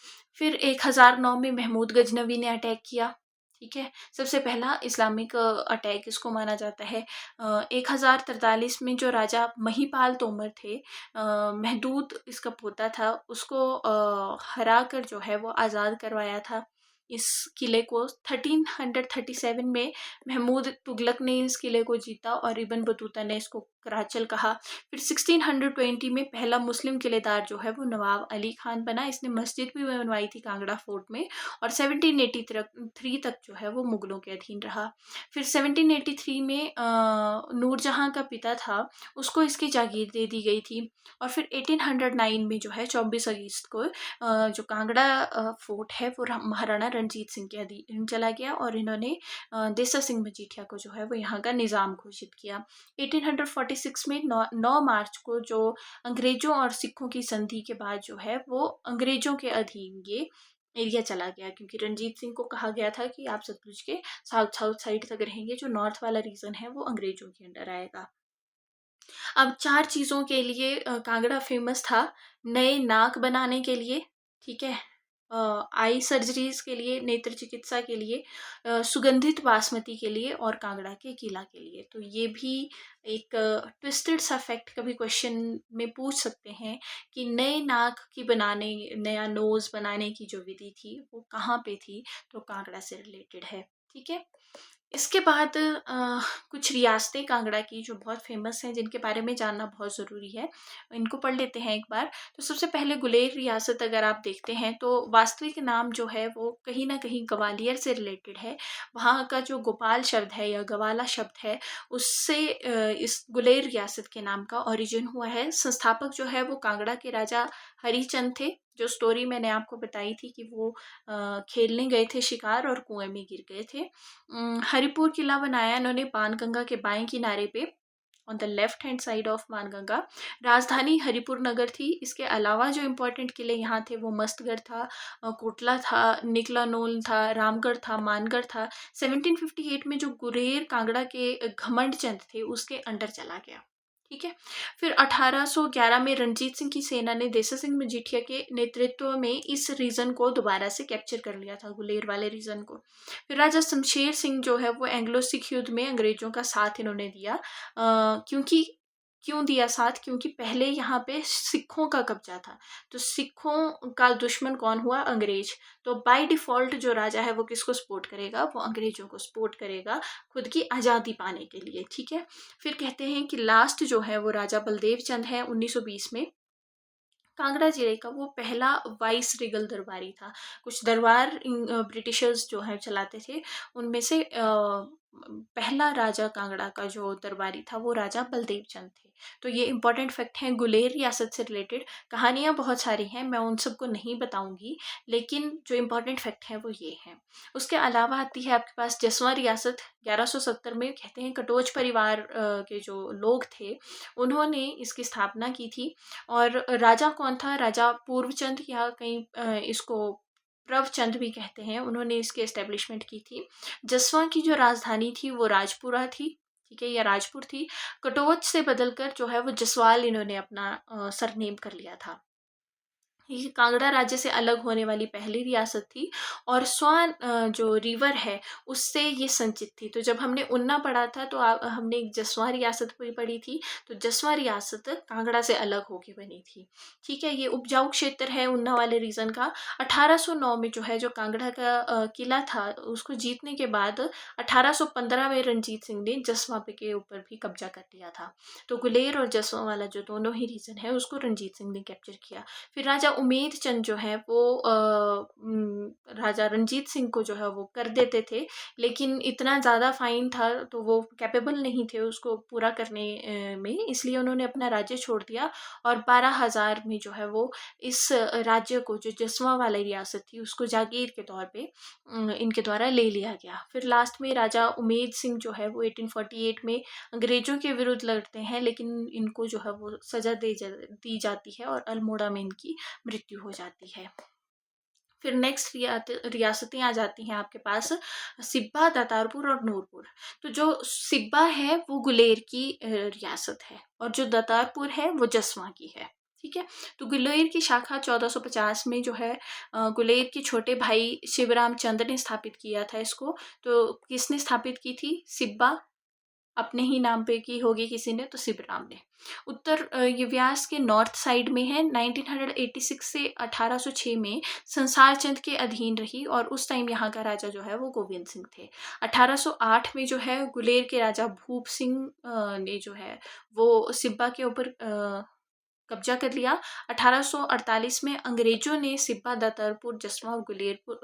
[SPEAKER 1] फिर 1009 में महमूद गजनवी ने अटैक किया। ठीक है। सबसे पहला इस्लामिक अटैक इसको माना जाता है। 1043 में जो राजा महिपाल तोमर थे, महदूद इसका पोता था, उसको हरा कर जो है वो आज़ाद करवाया था इस किले को। 1337 में महमूद तुगलक ने इस किले को जीता, और इब्न बतूता ने इसको कराचल कहा। फिर 1620 में पहला मुस्लिम किलेदार जो है वो नवाब अली खान बना। इसने मस्जिद भी बनवाई थी कांगड़ा फोर्ट में, और 1783 तक जो है वो मुगलों के अधीन रहा। फिर 1783 में नूरजहां का पिता था, उसको इसकी जागीर दे दी गई थी। और फिर 1809 में जो है 24 अगस्त को जो कांगड़ा फोर्ट है वो महाराणा रणजीत सिंह के अधीन चला गया, और इन्होंने देसा सिंह मजीठिया को जो है वो यहाँ का निज़ाम घोषित किया। 1846 में 9 मार्च को जो अंग्रेजों और सिखों की संधि के बाद जो है वो अंग्रेजों के अधीन ये एरिया चला गया, क्योंकि रणजीत सिंह को कहा गया था कि आप सतलुज के साउथ साउथ साइड तक रहेंगे, जो नॉर्थ वाला रीजन है वो अंग्रेजों के अंडर आएगा। अब 4 चीज़ों के लिए कांगड़ा फेमस था। नए नाक बनाने के लिए, ठीक है, आई सर्जरीज के लिए, नेत्र चिकित्सा के लिए, सुगंधित बासमती के लिए, और कांगड़ा के किला के लिए। तो ये भी एक ट्विस्टेड सा फैक्ट कभी क्वेश्चन में पूछ सकते हैं कि नए नाक की बनाने, नया नोज बनाने की जो विधि थी वो कहाँ पे थी, तो कांगड़ा से रिलेटेड है। ठीक है। इसके बाद कुछ रियासतें कांगड़ा की जो बहुत फेमस हैं, जिनके बारे में जानना बहुत ज़रूरी है, इनको पढ़ लेते हैं एक बार। तो सबसे पहले गुलेर रियासत अगर आप देखते हैं तो वास्तविक नाम जो है वो कहीं ना कहीं ग्वालियर से रिलेटेड है। वहाँ का जो गोपाल शब्द है या गवाला शब्द है, उससे इस गुलेर रियासत के नाम का ओरिजिन हुआ है। संस्थापक जो है वो कांगड़ा के राजा हरिचंद थे। जो स्टोरी मैंने आपको बताई थी कि वो खेलने गए थे शिकार और कुएं में गिर गए थे। हरिपुर किला बनाया इन्होंने बाणगंगा के बाएं किनारे पे, on the left hand side of Banganga. राजधानी हरिपुर नगर थी। इसके अलावा जो इम्पोर्टेंट किले यहाँ थे वो मस्तगढ़ था, कोटला था, निकलानोल था, रामगढ़ था, मानगढ़ था। 1758 में जो गुरेर कांगड़ा के घमंड चंद थे उसके अंडर चला गया। ठीक है। फिर 1811 में रणजीत सिंह की सेना ने देसा सिंह मजीठिया के नेतृत्व में इस रीजन को दोबारा से कैप्चर कर लिया था, गुलेर वाले रीजन को। फिर राजा शमशेर सिंह जो है वो एंग्लो सिख युद्ध में अंग्रेजों का साथ इन्होंने दिया। क्यों दिया साथ? क्योंकि पहले यहाँ पे सिखों का कब्जा था, तो सिखों का दुश्मन कौन हुआ? अंग्रेज। तो बाय डिफॉल्ट जो राजा है वो किसको सपोर्ट करेगा? वो अंग्रेजों को सपोर्ट करेगा, खुद की आज़ादी पाने के लिए। ठीक है। फिर कहते हैं कि लास्ट जो है वो राजा बलदेव चंद है। 1920 में कांगड़ा जिले का वो पहला वाइस रिगल दरबारी था। कुछ दरबार ब्रिटिशर्स जो है चलाते थे, उनमें से पहला राजा कांगड़ा का जो दरबारी था वो राजा बलदेव चंद थे। तो ये इंपॉर्टेंट फैक्ट हैं गुलेर रियासत से रिलेटेड। कहानियाँ बहुत सारी हैं, मैं उन सबको नहीं बताऊंगी, लेकिन जो इंपॉर्टेंट फैक्ट हैं वो ये हैं। उसके अलावा आती है आपके पास जसवां रियासत। 1170 में कहते हैं कटोच परिवार के जो लोग थे उन्होंने इसकी स्थापना की थी। और राजा कौन था? राजा पूर्वचंद या कहीं इसको प्रवचंद भी कहते हैं, उन्होंने इसकी एस्टेब्लिशमेंट की थी। जसवां की जो राजधानी थी वो राजपुरा थी, ठीक है, या राजपुर थी। कटोच से बदलकर जो है वो जसवाल इन्होंने अपना सरनेम कर लिया था। ये कांगड़ा राज्य से अलग होने वाली पहली रियासत थी। और स्वान जो रिवर है उससे ये संचित थी। तो जब हमने उन्ना पढ़ा था तो हमने एक जसवां रियासत भी पढ़ी थी। तो जसवां रियासत कांगड़ा से अलग होके बनी थी, ठीक है। ये उपजाऊ क्षेत्र है उन्ना वाले रीजन का। 1809 में जो है जो कांगड़ा का किला था उसको जीतने के बाद 1815 में रंजीत सिंह ने जसवां पे के ऊपर भी कब्जा कर लिया था। तो गुलेर और जसवां वाला जो दोनों ही रीजन है उसको रंजीत सिंह ने कैप्चर किया। फिर राजा उमेद चंद जो है वो राजा रंजीत सिंह को जो है वो कर देते थे, लेकिन इतना ज़्यादा फाइन था तो वो कैपेबल नहीं थे उसको पूरा करने में, इसलिए उन्होंने अपना राज्य छोड़ दिया। और 12,000 में जो है वो इस राज्य को, जो जसवां वाली रियासत थी, उसको जागीर के तौर पे इनके द्वारा ले लिया गया। फिर लास्ट में राजा उमेद सिंह जो है वो 1848 में अंग्रेजों के विरुद्ध लड़ते हैं, लेकिन इनको जो है वो सजा दी जाती है और अल्मोड़ा में इनकी मृत्यु हो जाती है। फिर नेक्स्ट रियासतें आ जाती हैं आपके पास सिब्बा, दातारपुर और नूरपुर। तो जो सिब्बा है वो गुलेर की रियासत है और जो दातारपुर है वो जसवां की है, ठीक है। तो गुलेर की शाखा 1450 में जो है गुलेर के छोटे भाई शिवराम चंद ने स्थापित किया था इसको। तो किसने स्थापित की थी? सिब्बा अपने ही नाम पे की होगी किसी ने, तो शिवराम ने। उत्तर ये व्यास के नॉर्थ साइड में है। 1986 से 1806 में संसार चंद के अधीन रही और उस टाइम यहाँ का राजा जो है वो गोविंद सिंह थे। 1808 में जो है गुलेर के राजा भूप सिंह ने जो है वो सिब्बा के ऊपर कब्जा कर लिया। 1848 में अंग्रेजों ने सिब्बा, दातारपुर, जसवां और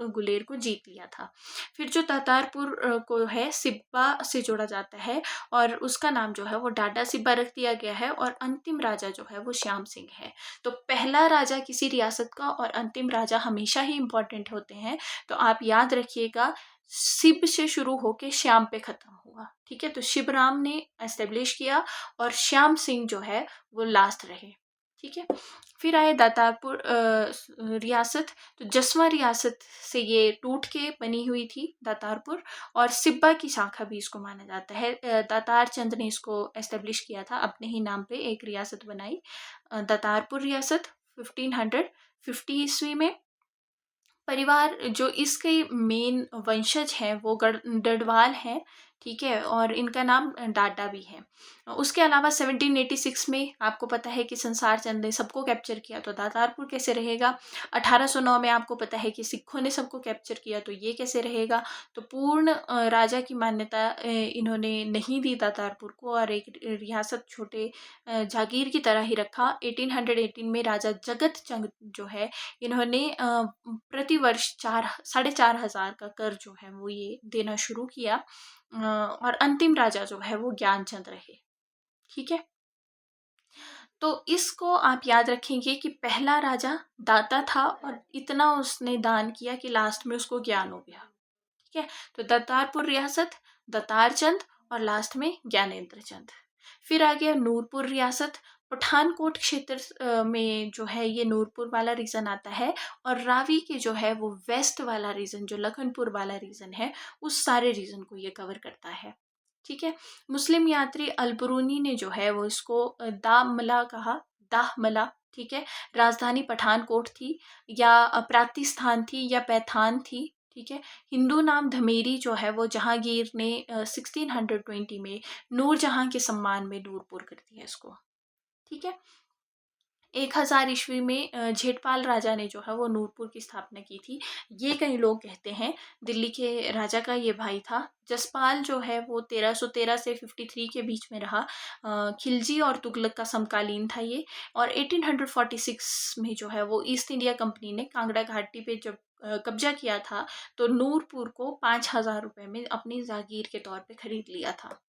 [SPEAKER 1] गुलेर को जीत लिया था। फिर जो दातारपुर को है सिब्बा से जोड़ा जाता है और उसका नाम जो है वो डाडा सिब्बा रख दिया गया है और अंतिम राजा जो है वो श्याम सिंह है। तो पहला राजा किसी रियासत का और अंतिम राजा हमेशा ही इम्पोर्टेंट होते हैं। तो आप याद रखिएगा, शिव से शुरू होके श्याम पे खत्म हुआ, ठीक है। तो शिवराम ने एस्टेब्लिश किया और श्याम सिंह जो है वो लास्ट रहे, ठीक है। फिर आए दातारपुर रियासत। तो जसवां रियासत से ये टूट के बनी हुई थी दातारपुर, और सिब्बा की शाखा भी इसको माना जाता है। दातार चंद ने इसको एस्टेब्लिश किया था, अपने ही नाम पे एक रियासत बनाई, दातारपुर रियासत 1550 ईस्वी में। परिवार जो इसके मेन वंशज हैं वो गढ़वाल हैं, ठीक है, और इनका नाम डाडा भी है। उसके अलावा 1786 में आपको पता है कि संसार चंद ने सबको कैप्चर किया, तो दातारपुर कैसे रहेगा। 1809 में आपको पता है कि सिखों ने सबको कैप्चर किया, तो ये कैसे रहेगा। तो पूर्ण राजा की मान्यता इन्होंने नहीं दी दातारपुर को और एक रियासत छोटे जागीर की तरह ही रखा। 1818 में राजा जगत चंद जो है इन्होंने प्रति वर्ष 4,500 का कर जो है वो ये देना शुरू किया। और अंतिम राजा जो है वो ज्ञानचंद रहे, ठीक है। तो इसको आप याद रखेंगे कि पहला राजा दाता था और इतना उसने दान किया कि लास्ट में उसको ज्ञान हो गया, ठीक है। तो दातारपुर रियासत, दातार चंद और लास्ट में ज्ञानेंद्र चंद। फिर आ गया नूरपुर रियासत। पठानकोट क्षेत्र में जो है ये नूरपुर वाला रीजन आता है और रावी के जो है वो वेस्ट वाला रीजन, जो लखनपुर वाला रीजन है, उस सारे रीजन को ये कवर करता है, ठीक है। मुस्लिम यात्री अलबरूनी ने जो है वो इसको दामला कहा, दाहमला, ठीक है। राजधानी पठानकोट थी या प्रातिस्थान थी या पैथान थी, ठीक है। हिंदू नाम धमेरी जो है वो जहांगीर ने 1620 में नूरजहां के सम्मान में नूरपुर कर दिया इसको, ठीक है। 1000 ईस्वी में जेठपाल राजा ने जो है वो नूरपुर की स्थापना की थी। ये कई लोग कहते हैं दिल्ली के राजा का ये भाई था। जसपाल जो है वो 1313 से 53 के बीच में रहा। खिलजी और तुगलक का समकालीन था ये। और 1846 में जो है वो ईस्ट इंडिया कंपनी ने कांगड़ा घाटी पे जब कब्जा किया था तो नूरपुर को 5,000 रुपये में अपनी जागीर के तौर पे खरीद लिया था।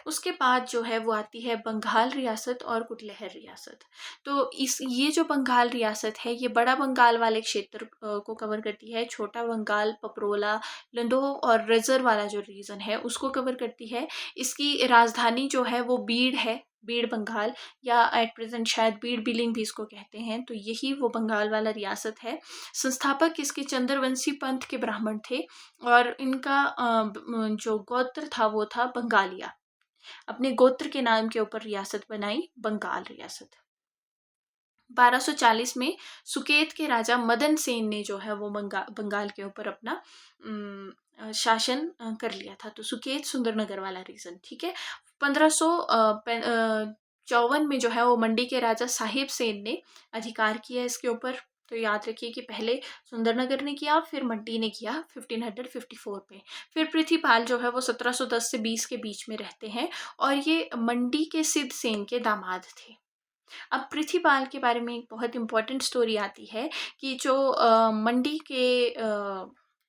[SPEAKER 1] उसके बाद जो है वो आती है बंगाल रियासत और कुटलहर रियासत। तो ये जो बंगाल रियासत है ये बड़ा बंगाल वाले क्षेत्र को कवर करती है। छोटा बंगाल, पपरोला, लंदोह और रजर वाला जो रीजन है उसको कवर करती है। इसकी राजधानी जो है वो बीड़ है, बीड़ बंगाल, या एट प्रेजेंट शायद बीड़ बिलिंग भी इसको कहते हैं। तो यही वो बंगाल वाला रियासत है। संस्थापक इसके चंद्रवंशी पंथ के ब्राह्मण थे और इनका जो गोत्र था वो था बंगालिया। अपने गोत्र के नाम के ऊपर रियासत बनाई, बंगाल रियासत। 1240 में सुकेत के राजा मदन सेन ने जो है वो बंगाल के ऊपर अपना शासन कर लिया था। तो सुकेत सुंदरनगर वाला रीजन, ठीक है। 1554 में जो है वो मंडी के राजा साहिब सेन ने अधिकार किया इसके ऊपर। तो याद रखिए कि पहले सुंदरनगर ने किया, फिर मंडी ने किया 1554 में। फिर पृथ्वीपाल जो है वो 1710 से 20 के बीच में रहते हैं और ये मंडी के सिद्ध सेन के दामाद थे। अब पृथ्वीपाल के बारे में एक बहुत इंपॉर्टेंट स्टोरी आती है कि जो मंडी के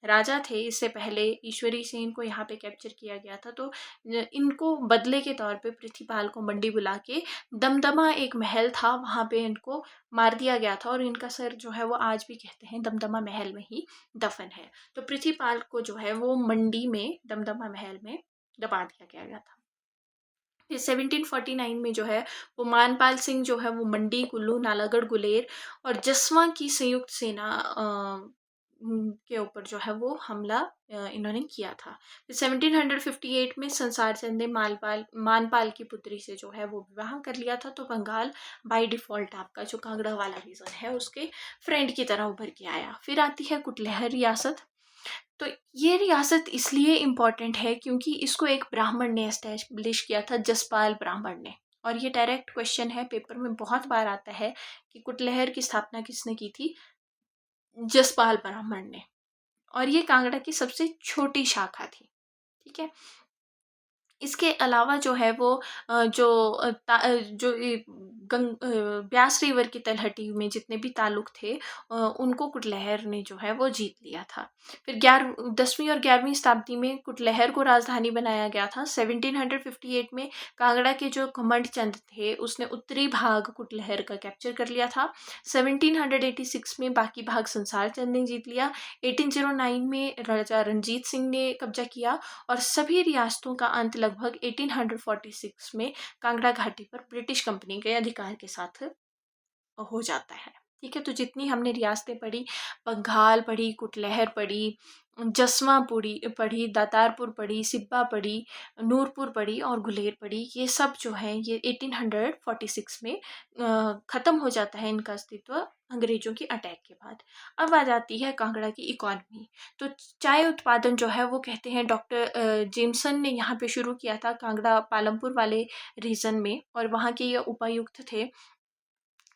[SPEAKER 1] राजा थे, इससे पहले ईश्वरी सेन को यहाँ पे कैप्चर किया गया था। तो इनको बदले के तौर पे पृथ्वीपाल को मंडी बुला के दमदमा एक महल था वहाँ पे इनको मार दिया गया था और इनका सर जो है वो आज भी कहते हैं दमदमा महल में ही दफन है। तो पृथ्वीपाल को जो है वो मंडी में दमदमा महल में दबा दिया गया था। फिर 1749 में जो है वो मानपाल सिंह जो है वो मंडी, कुल्लू, नालागढ़, गुलेर और जसवा की संयुक्त सेना के ऊपर जो है वो हमला इन्होंने किया था। फिर 1758 में संसार चंद ने मानपाल की पुत्री से जो है वो विवाह कर लिया था। तो बंगाल बाय डिफॉल्ट आपका जो कांगड़ा वाला रीजन है उसके फ्रेंड की तरह उभर के आया। फिर आती है कुटलहर रियासत। तो ये रियासत इसलिए इम्पॉर्टेंट है क्योंकि इसको एक ब्राह्मण ने एस्टैब्लिश किया था, जसपाल ब्राह्मण ने। और ये डायरेक्ट क्वेश्चन है, पेपर में बहुत बार आता है कि कुटलहर की स्थापना किसने की थी? जसपाल ब्राह्मण ने। और ये कांगड़ा की सबसे छोटी शाखा थी, ठीक है। इसके अलावा जो है वो जो ये ब्यास रिवर की तलहटी में जितने भी तालुक थे उनको कुटलहर ने जो है वो जीत लिया था। फिर 10वीं और 11वीं शताब्दी में कुटलहर को राजधानी बनाया गया था। 1758 में कांगड़ा के जो घमंड चंद थे उसने उत्तरी भाग कुटलहर का कैप्चर कर लिया था। 1786 में बाकी भाग संसार चंद ने जीत लिया। 1809 में राजा रणजीत सिंह ने कब्जा किया और सभी रियासतों का अंत लगभग 1846 में कांगड़ा घाटी पर ब्रिटिश कंपनी के अधिकार के साथ हो जाता है, ठीक है। तो जितनी हमने रियासतें पढ़ी, बंगाल पढ़ी, कुटलहर पढ़ी, जसवा पढ़ी, दातारपुर पढ़ी, सिब्बा पढ़ी, नूरपुर पढ़ी और गुलेर पढ़ी, ये सब जो है ये 1846 में ख़त्म हो जाता है इनका अस्तित्व अंग्रेजों की अटैक के बाद। अब आ जाती है कांगड़ा की इकॉनमी। तो चाय उत्पादन जो है वो कहते हैं डॉक्टर जेमसन ने यहाँ पे शुरू किया था कांगड़ा पालमपुर वाले रीजन में और वहाँ के ये उपायुक्त थे।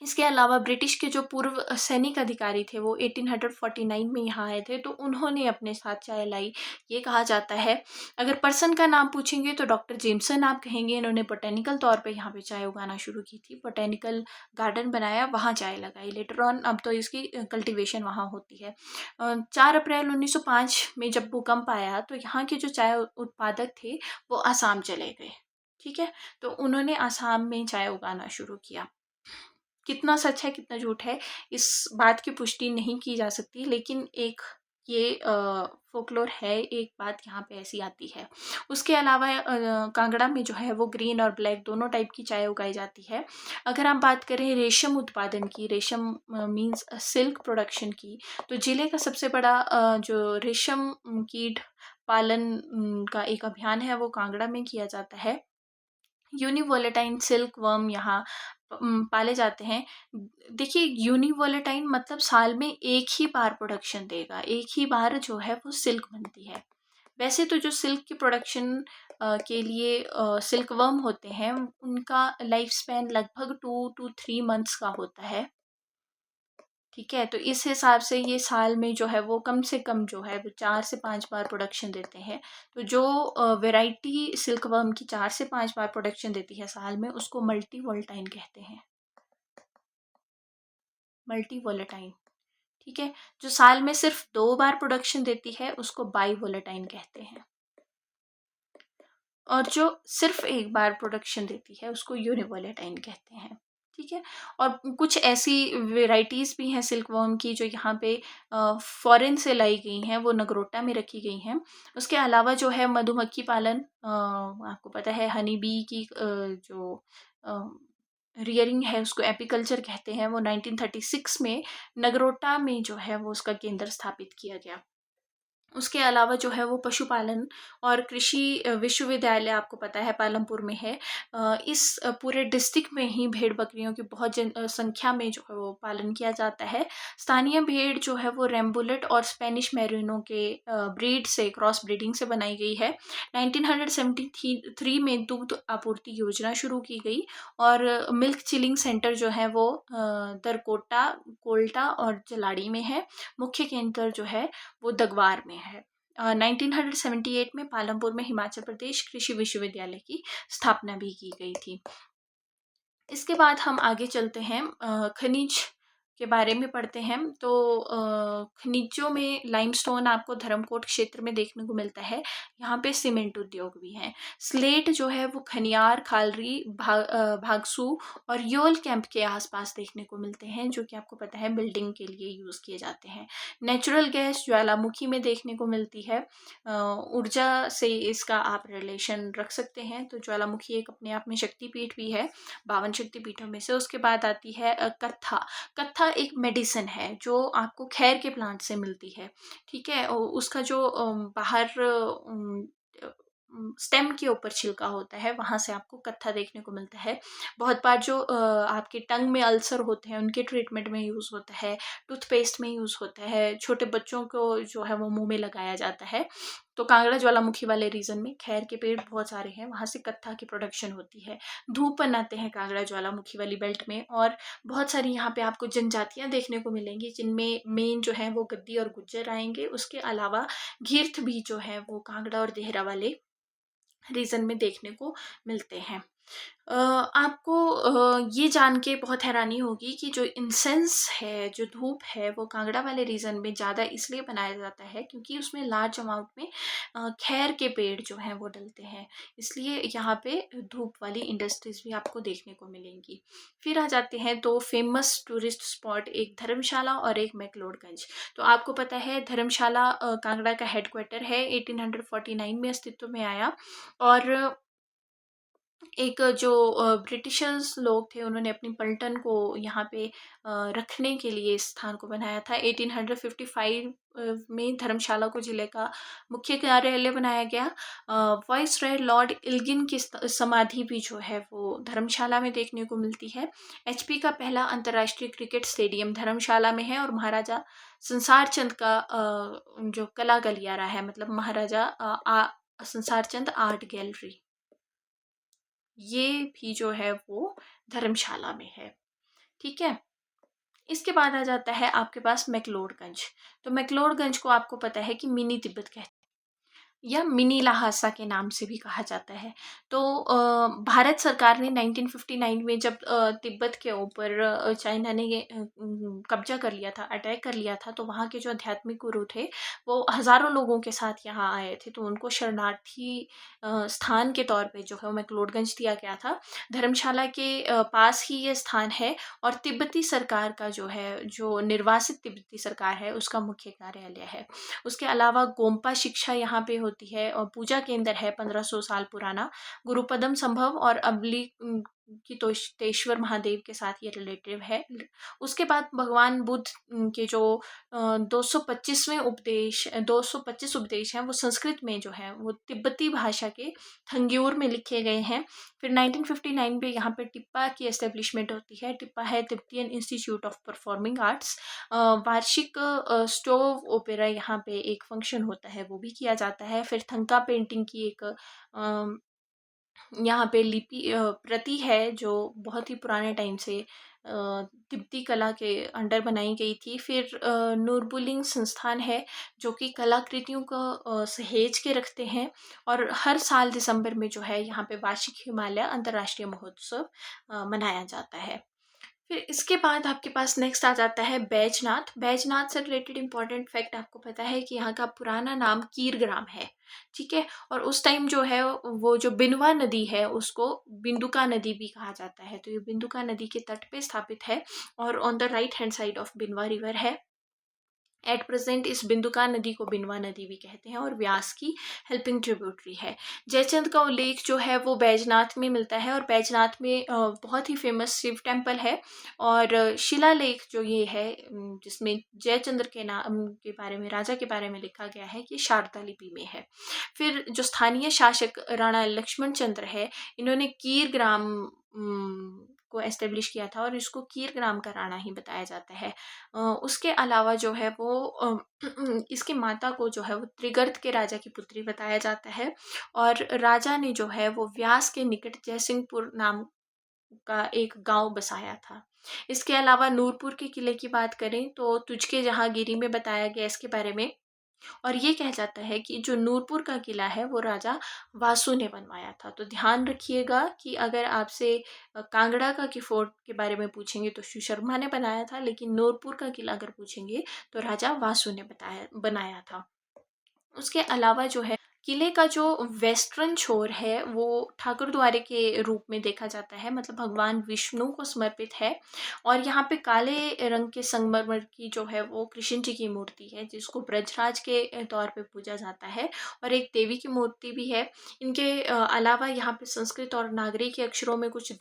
[SPEAKER 1] इसके अलावा ब्रिटिश के जो पूर्व सैनिक अधिकारी थे वो 1849 में यहाँ आए थे तो उन्होंने अपने साथ चाय लाई। ये कहा जाता है, अगर पर्सन का नाम पूछेंगे तो डॉक्टर जेमसन आप कहेंगे। इन्होंने बोटेनिकल तौर पे यहाँ पे चाय उगाना शुरू की थी, बोटेनिकल गार्डन बनाया, वहाँ चाय लगाई। लेटर ऑन अब तो इसकी कल्टीवेशन वहाँ होती है। 4 अप्रैल 1905 में जब भूकंप आया तो यहाँ के जो चाय उत्पादक थे वो आसाम चले गए, ठीक है। तो उन्होंने आसाम में चाय उगाना शुरू किया। कितना सच है कितना झूठ है इस बात की पुष्टि नहीं की जा सकती, लेकिन एक ये फोकलोर है, एक बात यहाँ पे ऐसी आती है। उसके अलावा कांगड़ा में जो है वो ग्रीन और ब्लैक दोनों टाइप की चाय उगाई जाती है। अगर हम बात करें रेशम उत्पादन की, रेशम मीन्स सिल्क प्रोडक्शन की, तो जिले का सबसे बड़ा जो रेशम कीट पालन का एक अभियान है वो कांगड़ा में किया जाता है। यूनिवोलेटाइन सिल्क वर्म यहाँ पाले जाते हैं। देखिए यूनिवोलेटाइन मतलब साल में एक ही बार प्रोडक्शन देगा, एक ही बार जो है वो सिल्क बनती है। वैसे तो जो सिल्क की प्रोडक्शन के लिए सिल्क वर्म होते हैं उनका लाइफ स्पैन लगभग 2 to 3 months का होता है, ठीक है। तो इस हिसाब से ये साल में जो है वो कम से कम जो है वो 4 से 5 बार प्रोडक्शन देते हैं। तो जो वैरायटी सिल्क वर्म की 4 से 5 बार प्रोडक्शन देती है साल में उसको मल्टी वोलेटाइन कहते हैं, मल्टी वोलेटाइन, ठीक है। जो साल में सिर्फ 2 बार प्रोडक्शन देती है उसको बाई वोलेटाइन कहते हैं, और जो सिर्फ एक बार प्रोडक्शन देती है उसको यूनिवोलेटाइन कहते हैं। ठीक है। और कुछ ऐसी वेराइटीज़ भी हैं सिल्क वर्म की जो यहाँ पे फॉरेन से लाई गई हैं, वो नगरोटा में रखी गई हैं। उसके अलावा जो है मधुमक्खी पालन, आपको पता है हनी बी की जो रियरिंग है उसको एपीकल्चर कहते हैं। वो 1936 में नगरोटा में जो है वो उसका केंद्र स्थापित किया गया। उसके अलावा जो है वो पशुपालन और कृषि विश्वविद्यालय आपको पता है पालमपुर में है। इस पूरे डिस्ट्रिक्ट में ही भेड़ बकरियों की बहुत संख्या में जो है वो पालन किया जाता है। स्थानीय भेड़ जो है वो रेम्बुलेट और स्पेनिश मेरिनो के ब्रीड से क्रॉस ब्रीडिंग से बनाई गई है। 1973 में दुग्ध आपूर्ति योजना शुरू की गई, और मिल्क चिलिंग सेंटर जो है वो दरकोटा, कोल्टा और जलाड़ी में है। मुख्य केंद्र जो है वो दगवार में है। 1978 में पालमपुर में हिमाचल प्रदेश कृषि विश्वविद्यालय की स्थापना भी की गई थी। इसके बाद हम आगे चलते हैं, खनिज के बारे में पढ़ते हैं। तो खनिजों में लाइमस्टोन आपको धर्मकोट क्षेत्र में देखने को मिलता है। यहाँ पे सीमेंट उद्योग भी हैं। स्लेट जो है वो खनियार, खालरी, भागसू और योल कैंप के आसपास देखने को मिलते हैं, जो कि आपको पता है बिल्डिंग के लिए यूज़ किए जाते हैं। नेचुरल गैस ज्वालामुखी में देखने को मिलती है। ऊर्जा से इसका आप रिलेशन रख सकते हैं। तो ज्वालामुखी एक अपने आप में शक्तिपीठ भी है 52 शक्तिपीठों में से। उसके बाद आती है कत्था। कत्था एक मेडिसिन है जो आपको खैर के प्लांट से मिलती है। ठीक है। उसका जो बाहर स्टेम के ऊपर छिलका होता है, वहाँ से आपको कत्था देखने को मिलता है। बहुत बार जो आपके टंग में अल्सर होते हैं उनके ट्रीटमेंट में यूज़ होता है। टूथपेस्ट में यूज़ होता है। छोटे बच्चों को जो है वो मुंह में लगाया जाता है। तो कांगड़ा ज्वालामुखी वाले रीजन में खैर के पेड़ बहुत सारे हैं, वहाँ से कत्था की प्रोडक्शन होती है। धूप बनाते हैं कांगड़ा ज्वालामुखी वाली बेल्ट में। और बहुत सारी यहाँ पे आपको जनजातियाँ देखने को मिलेंगी, जिनमें मेन जो है वो गद्दी और गुज्जर आएंगे। उसके अलावा घीर्थ भी जो है वो कांगड़ा और देहरा वाले रीजन में देखने को मिलते हैं। आपको ये जान के बहुत हैरानी होगी कि जो इंसेंस है, जो धूप है, वो कांगड़ा वाले रीजन में ज़्यादा इसलिए बनाया जाता है क्योंकि उसमें लार्ज अमाउंट में खैर के पेड़ जो हैं वो डलते हैं। इसलिए यहाँ पे धूप वाली इंडस्ट्रीज भी आपको देखने को मिलेंगी। फिर आ जाते हैं दो फेमस टूरिस्ट स्पॉट, एक धर्मशाला और एक मैक्लोडगंज। तो आपको पता है धर्मशाला कांगड़ा का हेडक्वार्टर है, 1849 में अस्तित्व में आया। और एक जो ब्रिटिशर्स लोग थे उन्होंने अपनी पलटन को यहाँ पे रखने के लिए इस स्थान को बनाया था। 1855 में धर्मशाला को जिले का मुख्य कार्यालय बनाया गया। वाइसरॉय लॉर्ड इल्गिन की समाधि भी जो है वो धर्मशाला में देखने को मिलती है। एचपी का पहला अंतर्राष्ट्रीय क्रिकेट स्टेडियम धर्मशाला में है। और महाराजा संसार चंद का जो कला गलियारा है, मतलब महाराजा संसार चंद आर्ट गैलरी, ये भी जो है वो धर्मशाला में है। ठीक है। इसके बाद आ जाता है आपके पास मैक्लोडगंज। तो मैक्लोडगंज को आपको पता है कि मिनी तिब्बत कहते हैं या मिनी लहासा के नाम से भी कहा जाता है। तो भारत सरकार ने 1959 में जब तिब्बत के ऊपर चाइना ने कब्जा कर लिया था, अटैक कर लिया था, तो वहाँ के जो आध्यात्मिक गुरु थे वो हज़ारों लोगों के साथ यहाँ आए थे। तो उनको शरणार्थी स्थान के तौर पे जो है मैक्लोडगंज दिया गया था। धर्मशाला के पास ही ये स्थान है। और तिब्बती सरकार का जो है, जो निर्वासित तिब्बती सरकार है, उसका मुख्य कार्यालय है। उसके अलावा गोम्पा शिक्षा यहाँ पे होती है और पूजा केंद्र है 1500 साल पुराना। गुरुपदम संभव और अबली की तेश्वर महादेव के साथ ये रिलेटिव है। उसके बाद भगवान बुद्ध के जो 225 उपदेश हैं वो संस्कृत में जो है वो तिब्बती भाषा के थंग्यूर में लिखे गए हैं। फिर 1959 में यहाँ पे टिप्पा की एस्टेब्लिशमेंट होती है। टिप्पा है Tibetan institute of performing arts. वार्षिक स्टोव ओपेरा यहाँ पे एक फंक्शन होता है, वो भी किया जाता है। फिर थंका पेंटिंग की एक यहाँ पे लिपि प्रति है जो बहुत ही पुराने टाइम से तिब्बती कला के अंडर बनाई गई थी। फिर नूरबुलिंग संस्थान है जो कि कलाकृतियों को सहेज के रखते हैं। और हर साल दिसंबर में जो है यहाँ पे वार्षिक हिमालय अंतर्राष्ट्रीय महोत्सव मनाया जाता है। फिर इसके बाद आपके पास नेक्स्ट आ जाता है बैजनाथ। बैजनाथ से रिलेटेड इंपॉर्टेंट फैक्ट आपको पता है कि यहाँ का पुराना नाम कीरग्राम है, ठीक है। और उस टाइम जो है वो जो बिनवा नदी है उसको बिंदुका नदी भी कहा जाता है, तो ये बिंदुका नदी के तट पे स्थापित है और on the right hand side of Binwa river है। एट प्रेजेंट इस बिंदुका नदी को बिनवा नदी भी कहते हैं और व्यास की हेल्पिंग ट्रिब्यूटरी है। जयचंद का उल्लेख जो है वो बैजनाथ में मिलता है और बैजनाथ में बहुत ही फेमस शिव टेम्पल है। और शिलालेख जो ये है जिसमें जयचंद्र के नाम के बारे में, राजा के बारे में लिखा गया है, कि शारदा लिपि में है। फिर जो स्थानीय शासक राणा लक्ष्मण चंद्र है, इन्होंने कीर ग्राम को एस्टेब्लिश किया था और इसको कीर ग्राम का राणा ही बताया जाता है। उसके अलावा जो है वो इसकी माता को जो है वो त्रिगर्त के राजा की पुत्री बताया जाता है और राजा ने जो है वो व्यास के निकट जयसिंहपुर नाम का एक गांव बसाया था। इसके अलावा नूरपुर के किले की बात करें तो तुझके जहांगीरी में बताया गया इसके बारे में। और ये कहा जाता है कि जो नूरपुर का किला है वो राजा वासु ने बनवाया था। तो ध्यान रखिएगा कि अगर आपसे कांगड़ा का की फोर्ट के बारे में पूछेंगे तो शिव शर्मा ने बनाया था, लेकिन नूरपुर का किला अगर पूछेंगे तो राजा वासु ने बनाया था। उसके अलावा जो है किले का जो वेस्टर्न छोर है वो ठाकुर द्वारे के रूप में देखा जाता है, मतलब भगवान विष्णु को समर्पित है। और यहाँ पे काले रंग के संगमरमर की जो है वो कृष्ण जी की मूर्ति है जिसको ब्रजराज के तौर पे पूजा जाता है और एक देवी की मूर्ति भी है। इनके अलावा यहाँ पे संस्कृत और नागरी के अक्षरों में कुछ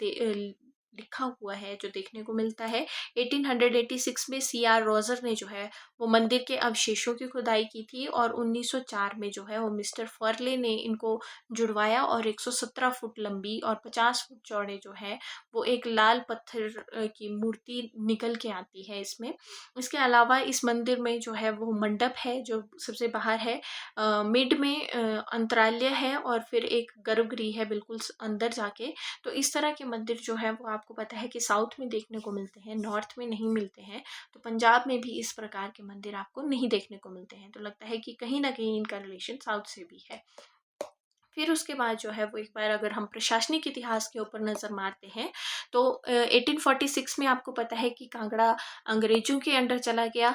[SPEAKER 1] लिखा हुआ है जो देखने को मिलता है। 1886 में C.R. रोजर ने जो है वो मंदिर के अवशेषों की खुदाई की थी और 1904 में जो है वो मिस्टर फर्ले ने इनको जुड़वाया और 117 फुट लंबी और 50 फुट चौड़े जो है वो एक लाल पत्थर की मूर्ति निकल के आती है इसमें। इसके अलावा इस मंदिर में जो है वो मंडप है जो सबसे बाहर है, मिड में अंतरालय है और फिर एक गर्भगृह है बिल्कुल अंदर जाके। तो इस तरह के मंदिर जो है वो आपको पता है कि साउथ में देखने को मिलते हैं, नॉर्थ में नहीं मिलते हैं। तो पंजाब में भी इस प्रकार के मंदिर आपको नहीं देखने को मिलते हैं, तो लगता है कि कहीं ना कहीं इनका रिलेशन साउथ से भी है। फिर उसके बाद जो है वो एक बार अगर हम प्रशासनिक इतिहास के ऊपर नज़र मारते हैं तो 1846 में आपको पता है कि कांगड़ा अंग्रेजों के अंडर चला गया,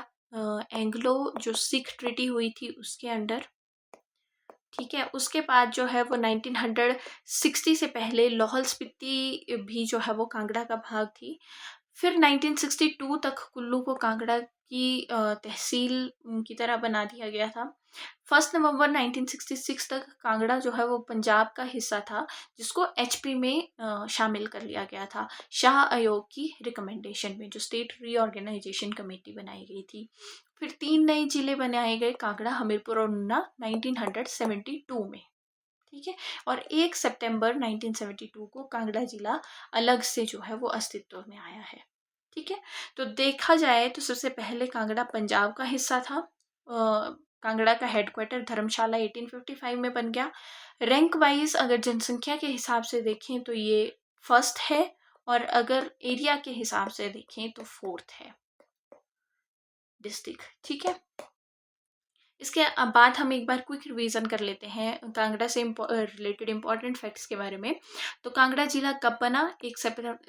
[SPEAKER 1] एंग्लो जो सिख ट्रीटी हुई थी उसके अंडर, ठीक है। उसके बाद जो है वो 1960 से पहले लाहौल स्पीति भी जो है वो कांगड़ा का भाग थी। फिर 1962 तक कुल्लू को कांगड़ा की तहसील की तरह बना दिया गया था। 1 नवंबर 1966 तक कांगड़ा जो है वो पंजाब का हिस्सा था जिसको HP में शामिल कर लिया गया था शाह आयोग की रिकमेंडेशन में, जो स्टेट रीऑर्गेनाइजेशन कमेटी बनाई गई थी। फिर 3 नए जिले बनाए गए, कांगड़ा, हमीरपुर और ऊना 1972 में, ठीक है। और 1 सितंबर 1972 को कांगड़ा जिला अलग से जो है वो अस्तित्व में आया है, ठीक है। तो देखा जाए तो सबसे पहले कांगड़ा पंजाब का हिस्सा था। कांगड़ा का हेडक्वार्टर धर्मशाला 1855 में बन गया। रैंक वाइज अगर जनसंख्या के हिसाब से देखें तो ये फर्स्ट है और अगर एरिया के हिसाब से देखें तो फोर्थ है डिस्ट्रिक्ट, ठीक है। इसके बाद हम एक बार क्विक रिवीजन कर लेते हैं कांगड़ा से रिलेटेड इंपॉर्टेंट फैक्ट्स के बारे में। तो कांगड़ा जिला कब बना? 1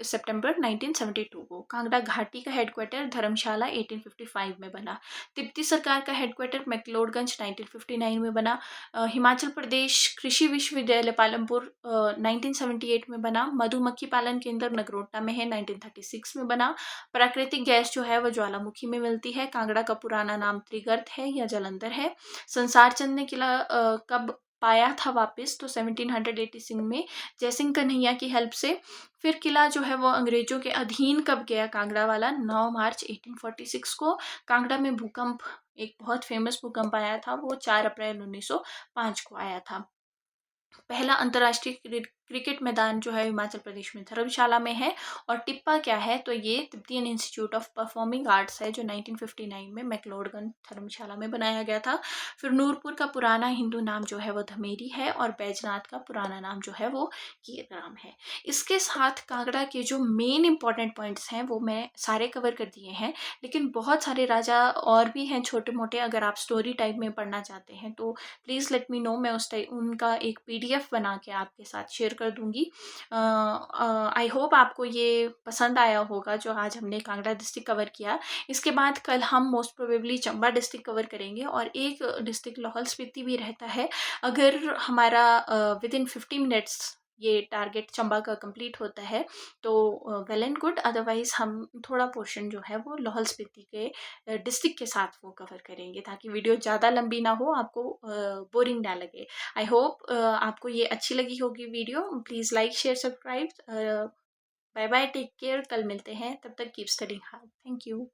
[SPEAKER 1] सितंबर 1972 को। कांगड़ा घाटी का हेडक्वार्टर धर्मशाला 1855 में बना। तिब्बती सरकार का हेडक्वार्टर मैक्लोडगंज 1959 में बना। हिमाचल प्रदेश कृषि विश्वविद्यालय पालमपुर 1978 में बना। मधुमक्खी पालन केंद्र नगरोटा में है, 1936 में बना। प्राकृतिक गैस जो है वो ज्वालामुखी में मिलती है। कांगड़ा का पुराना नाम त्रिगर्त है या जलंधर है। संसार चंद ने किला कब पाया था वापस? तो 1786 में जयसिंह कन्हैया की हेल्प से। फिर किला जो है वो अंग्रेजों के अधीन कब गया कांगड़ा वाला? 9 मार्च 1846 को। कांगड़ा में भूकंप, एक बहुत फेमस भूकंप आया था, वो 4 अप्रैल 1905 को आया था। पहला अंतर्राष्ट्रीय क्रिकेट मैदान जो है हिमाचल प्रदेश में धर्मशाला में है। और टिप्पा क्या है? तो ये Tibetan institute of performing arts है जो 1959 में मैक्लोडगंज धर्मशाला में बनाया गया था। फिर नूरपुर का पुराना हिंदू नाम जो है वो धमेरी है और बैजनाथ का पुराना नाम जो है वो कीरग्राम है। इसके साथ कांगड़ा के जो मेन इंपॉर्टेंट पॉइंट्स हैं वो मैं सारे कवर कर दिए हैं, लेकिन बहुत सारे राजा और भी हैं छोटे मोटे, अगर आप स्टोरी टाइप में पढ़ना चाहते हैं तो प्लीज़ लेट मी नो, मैं उस टाइप उनका एक PDF पीडीएफ बना के आपके साथ शेयर कर दूँगी। आई होप आपको ये पसंद आया होगा जो आज हमने कांगड़ा डिस्ट्रिक्ट कवर किया। इसके बाद कल हम most probably Chamba district cover करेंगे और एक डिस्ट्रिक्ट लाहौल स्पीति भी रहता है। अगर हमारा विदिन 50 मिनट्स ये टारगेट चंबा का कंप्लीट होता है तो वेल एंड गुड, अदरवाइज़ हम थोड़ा पोर्शन जो है वो लाहौल स्पीति के डिस्ट्रिक्ट के साथ वो कवर करेंगे ताकि वीडियो ज़्यादा लंबी ना हो, आपको बोरिंग ना लगे। आई होप आपको ये अच्छी लगी होगी video. Please like share subscribe. Bye bye, take care, कल मिलते हैं, तब तक keep studying hard. Thank you.